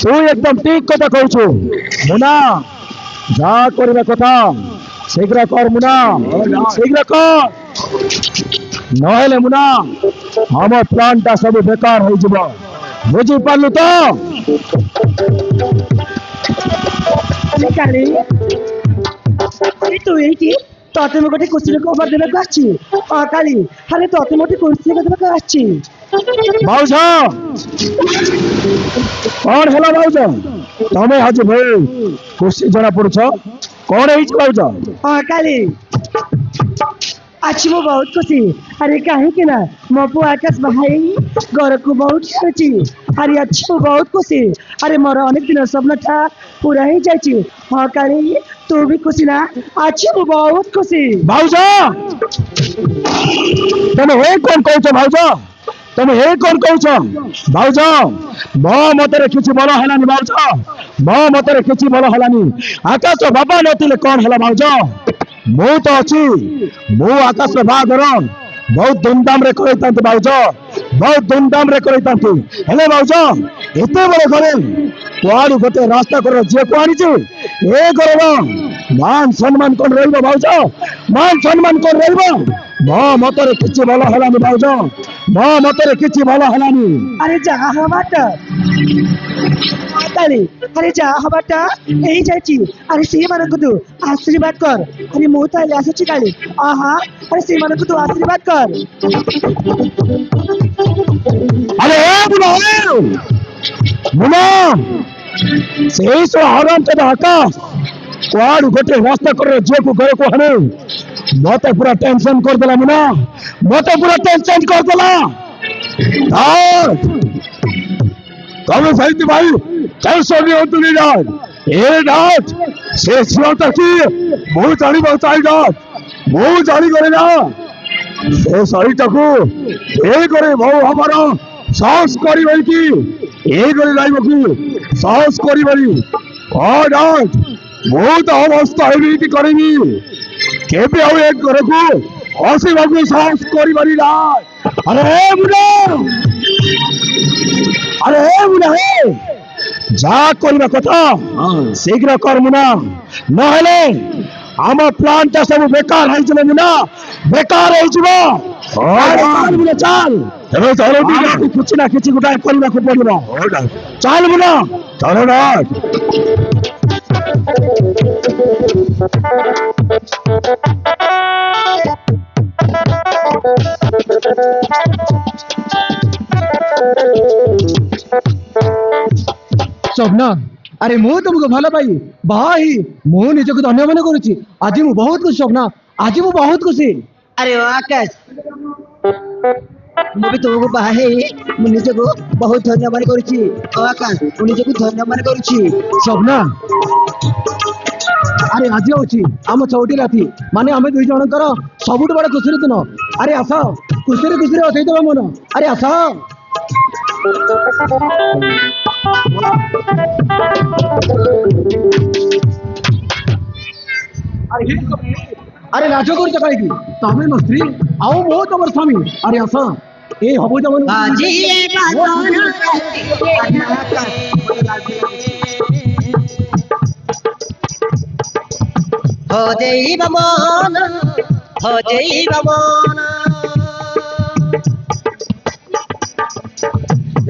तू एकदम ठीक कथा कहू मुना जा करबा कथा शीघ्र कर मुना शीघ्र कर नहेले मुना हम प्लांटा सब बेकार हो जब बुझी पारलु तो काली अरे तू ये तोते में गोटे कुर्सी कवर देवाक आछि काली अरे तोते मोटे कुर्सी देवाक आछि बाउज कौन है बाउज तमें आज भाई कुर्सी जना पड़ुछ कौन है बाउज काली आज मो बहुत खुशी अरे कहीं ना मो पु आकाश भाई घर को बहुत अच्छी अरे आज मो बहुत खुशी अरे मोर अनेक दिन स्वप्न था पूरा ही जाइए हाँ काली तू भी खुशी ना आज मो बहुत खुशी भाउज तमें हे कौन कहछ भाउज তুমি এই কোন কହୁଛ ভাଉଜ ମୋ ମତରେ କିଛି ଭଲ ହେଲାନି ଭାଉଜ ମୋ ମତରେ କିଛି ଭଲ ହେଲାନି ଆକାଶ ବାବା ନଥିଲେ କଣ ହେଲା ଭାଉଜ ମୁଁ ତ ଅଛି ମୁଁ ଆକାଶର ବାହାଘର ବହୁତ ଧୁମଧାମ ରେ କରିଥାନ୍ତି ଭାଉଜ ବହୁତ ଧୁମଧାମ ରେ କରିଥାନ୍ତି ହେଲେ ଭାଉଜ ଏତେ ବଡ ଘରେ କୁଆଡୁ ଗୋଟେ ରାସ୍ତା କର ଝିଅକୁ ଆଣିଛି ଏ ଘରର ମାନ ସମ୍ମାନ କଣ ରହିବ ଭାଉଜ ମାନ ସମ୍ମାନ କଣ ରହିବ ମୋ ମତରେ କିଛି ଭଲ ହେଲାନି ଭାଉଜ ମୋ ମତରେ କିଛି ଭଲ ହେଲାନି আরে যা হবাটা তাহলে আরে যা হবাটা এই যাচ্ছি আরে সেইମାନଙ୍କୁ তু আশীর্বাদ কর আরে ମୁଁ তাহলে আসছি কালি আহা আরে সেইମାନଙ୍କୁ তু আশীর্বাদ কর আরে মুনা সেই সব আরাম চোদা আকাশ କୁଆଡୁ ଗୋଟେ ରାସ୍ତା କର ଝିଅକୁ ଘରକୁ ଆଣେ ମତେ ପୁରା ଟେନସନ କରିଦେଲା ମୁନା ମତେ ପୁରା ଟେନସନ କରିଦେଲା ତମେ ସେଇଠି ଭାଇ ଟେନସନ ନିଅନ୍ତୁନି ଡାଟ୍ ଏ ଡାଟ୍ ସେ ଝିଅଟା କି ମୁଁ ଜାଣିବାକୁ ଚାହେଁ ଡାଟ୍ ମୁଁ ଜାଣିଗଲି ନା ସେ ଶରୀରଟାକୁ ଏ କରି ବହୁ ହବାର ସାହସ କରିବନି କି ଏ କରି ରହିବ କି ସାହସ କରିବନି ଡାଟ୍ ମୁଁ ତ ଅବସ୍ଥା ଏମିତି କରିବି କେବେ ଆଉ ଏ ଘରକୁ ଆସିବାକୁ ସାହସ କରିବନି ନା ଆରେ ମୁନା ଯାହା କରିବା କଥା ଶୀଘ୍ର କର ମୁନା ନହେଲେ ଆମ ପ୍ଲାନ୍ ଟା ସବୁ ବେକାର ହେଇଯିବ ମୁନା ବେକାର ହେଇଯିବ ଚାଲ ଏବେ ଚାଲ କିଛି ନା କିଛି ଗୋଟାଏ କରିବାକୁ ପଡିବ ଚାଲ ମୁନା ଚାଲ ନା ସ୍ୱପ୍ନ ଆରେ ମୁଁ ତମକୁ ଭଲ ପାଇ ଭାଇ ମୁଁ ନିଜକୁ ଧନ୍ୟ ମନେ କରୁଛି ଆଜି ମୁଁ ବହୁତ ଖୁସି ସ୍ୱପ୍ନ ଆଜି ମୁଁ ବହୁତ ଖୁସି अरे ओ आकाश ମୁଁ ବି ତୁମକୁ ବାହା ହେଇ ମୁଁ ନିଜକୁ ବହୁତ ଧନ୍ୟ ମନେ କରୁଛି ଓ ଆକାଶ ମୁଁ ନିଜକୁ ଧନ୍ୟ ମନେ କରୁଛି ସ୍ୱପ୍ନ ଆରେ ଆଜି ହଉଛି ଆମ ଚଉଠି ରାତି ମାନେ ଆମେ ଦୁଇ ଜଣଙ୍କର ସବୁଠୁ ବଡ ଖୁସିର ଦିନ ଆରେ ଆସ ଖୁସିରେ ଖୁସିରେ ଅସେଇଦେବା ମନ ଆରେ ଆସ আরে লাজ করছো কাইকি তবে ମୋ ସ୍ତ୍ରୀ ଆଉ ମୁଁ ତମର ସ୍ୱାମୀ ଆରେ ଆସ ଏ ହବ ତମର हो देव मन हो देव मन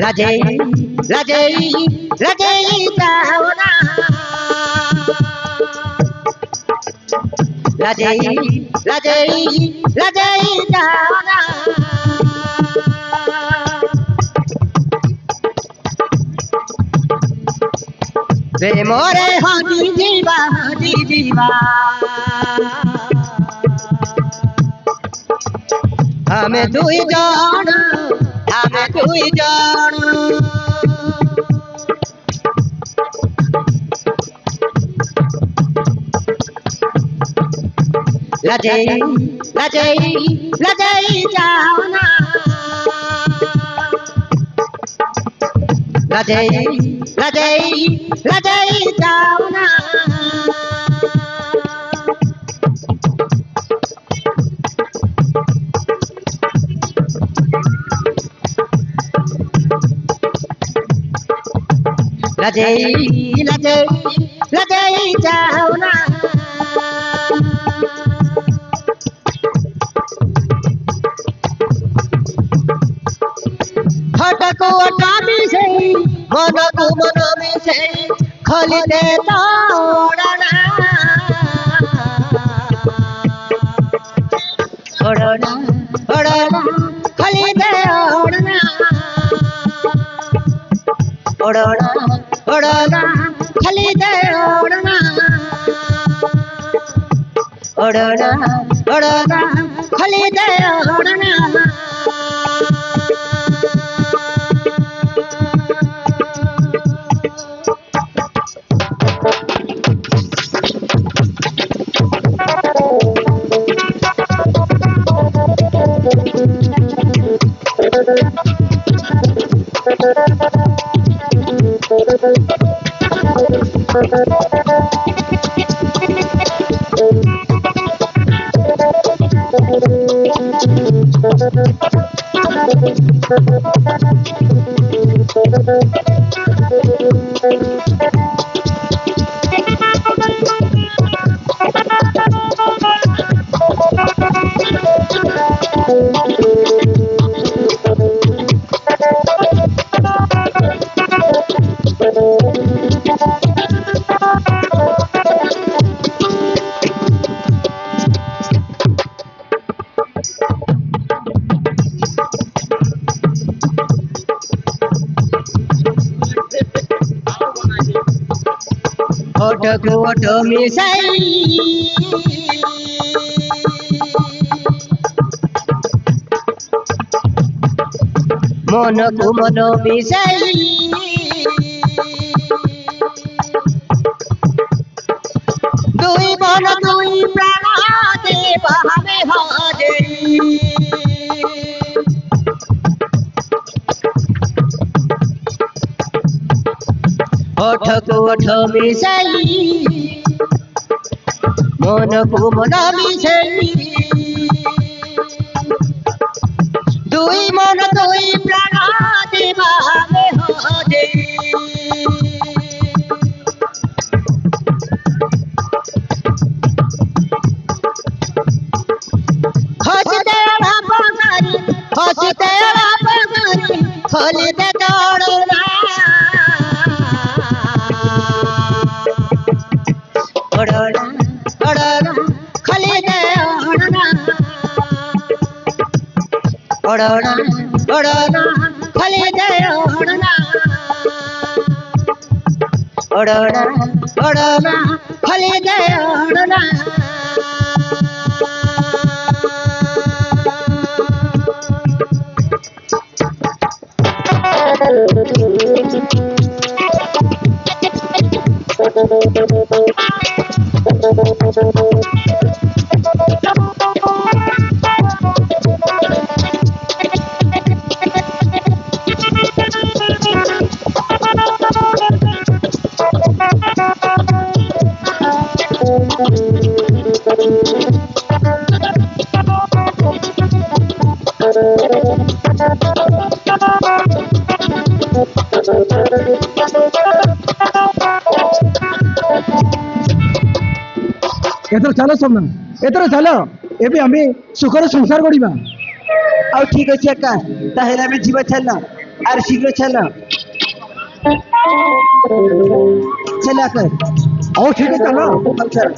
राजै राजै राजै जाओना राजै राजै राजै जाओना मोरे हनी जीवा हमें दुई जन लजई लजई लजई जाओना लजई लजई लजई जाओना लजई लजई लजई जाओना हटको हटामी से मन को मन में से खोल दे तोड़ना ओड़ना ओड़ना खोल दे ओड़ना ओड़ना ओड़ना खोल दे ओड़ना ओड़ना ओड़ना खोल दे ओड़ना Thank you. ওঠো ওঠো মিশাই মনকু মন মিশাই দুই মন দুই প্রাণ দেব হবে হাজরি ওঠো ওঠো মিশাই মনকু মন মিশাই দুই মন দুই প্রাণ দেব হবে হাজরি হসতে বাপগারি হসতে বাপগারি খলিতে দৌড়না ওড়না ওড়না খলিতে ওড়না ওড়না ওড়না খলিতে ওড়না ওড়না ওড়না খলিতে ওড়না ଏଥର ଚାଲ ସୋମନା, ଏଥର ଚାଲ, ଏବେ ଆମେ ସୁଖର ସଂସାର ଗଢିବା। ଆଉ ଠିକ ଅଛି ଆକା, ତାହେଲେ ଆମେ ଯିବା ଚାଲ, ଆର ଶୀଘ୍ର ଚାଲ ଚାଲ ଆକା। ଆଉ ଠିକ ଚାଲ। ଚାଲ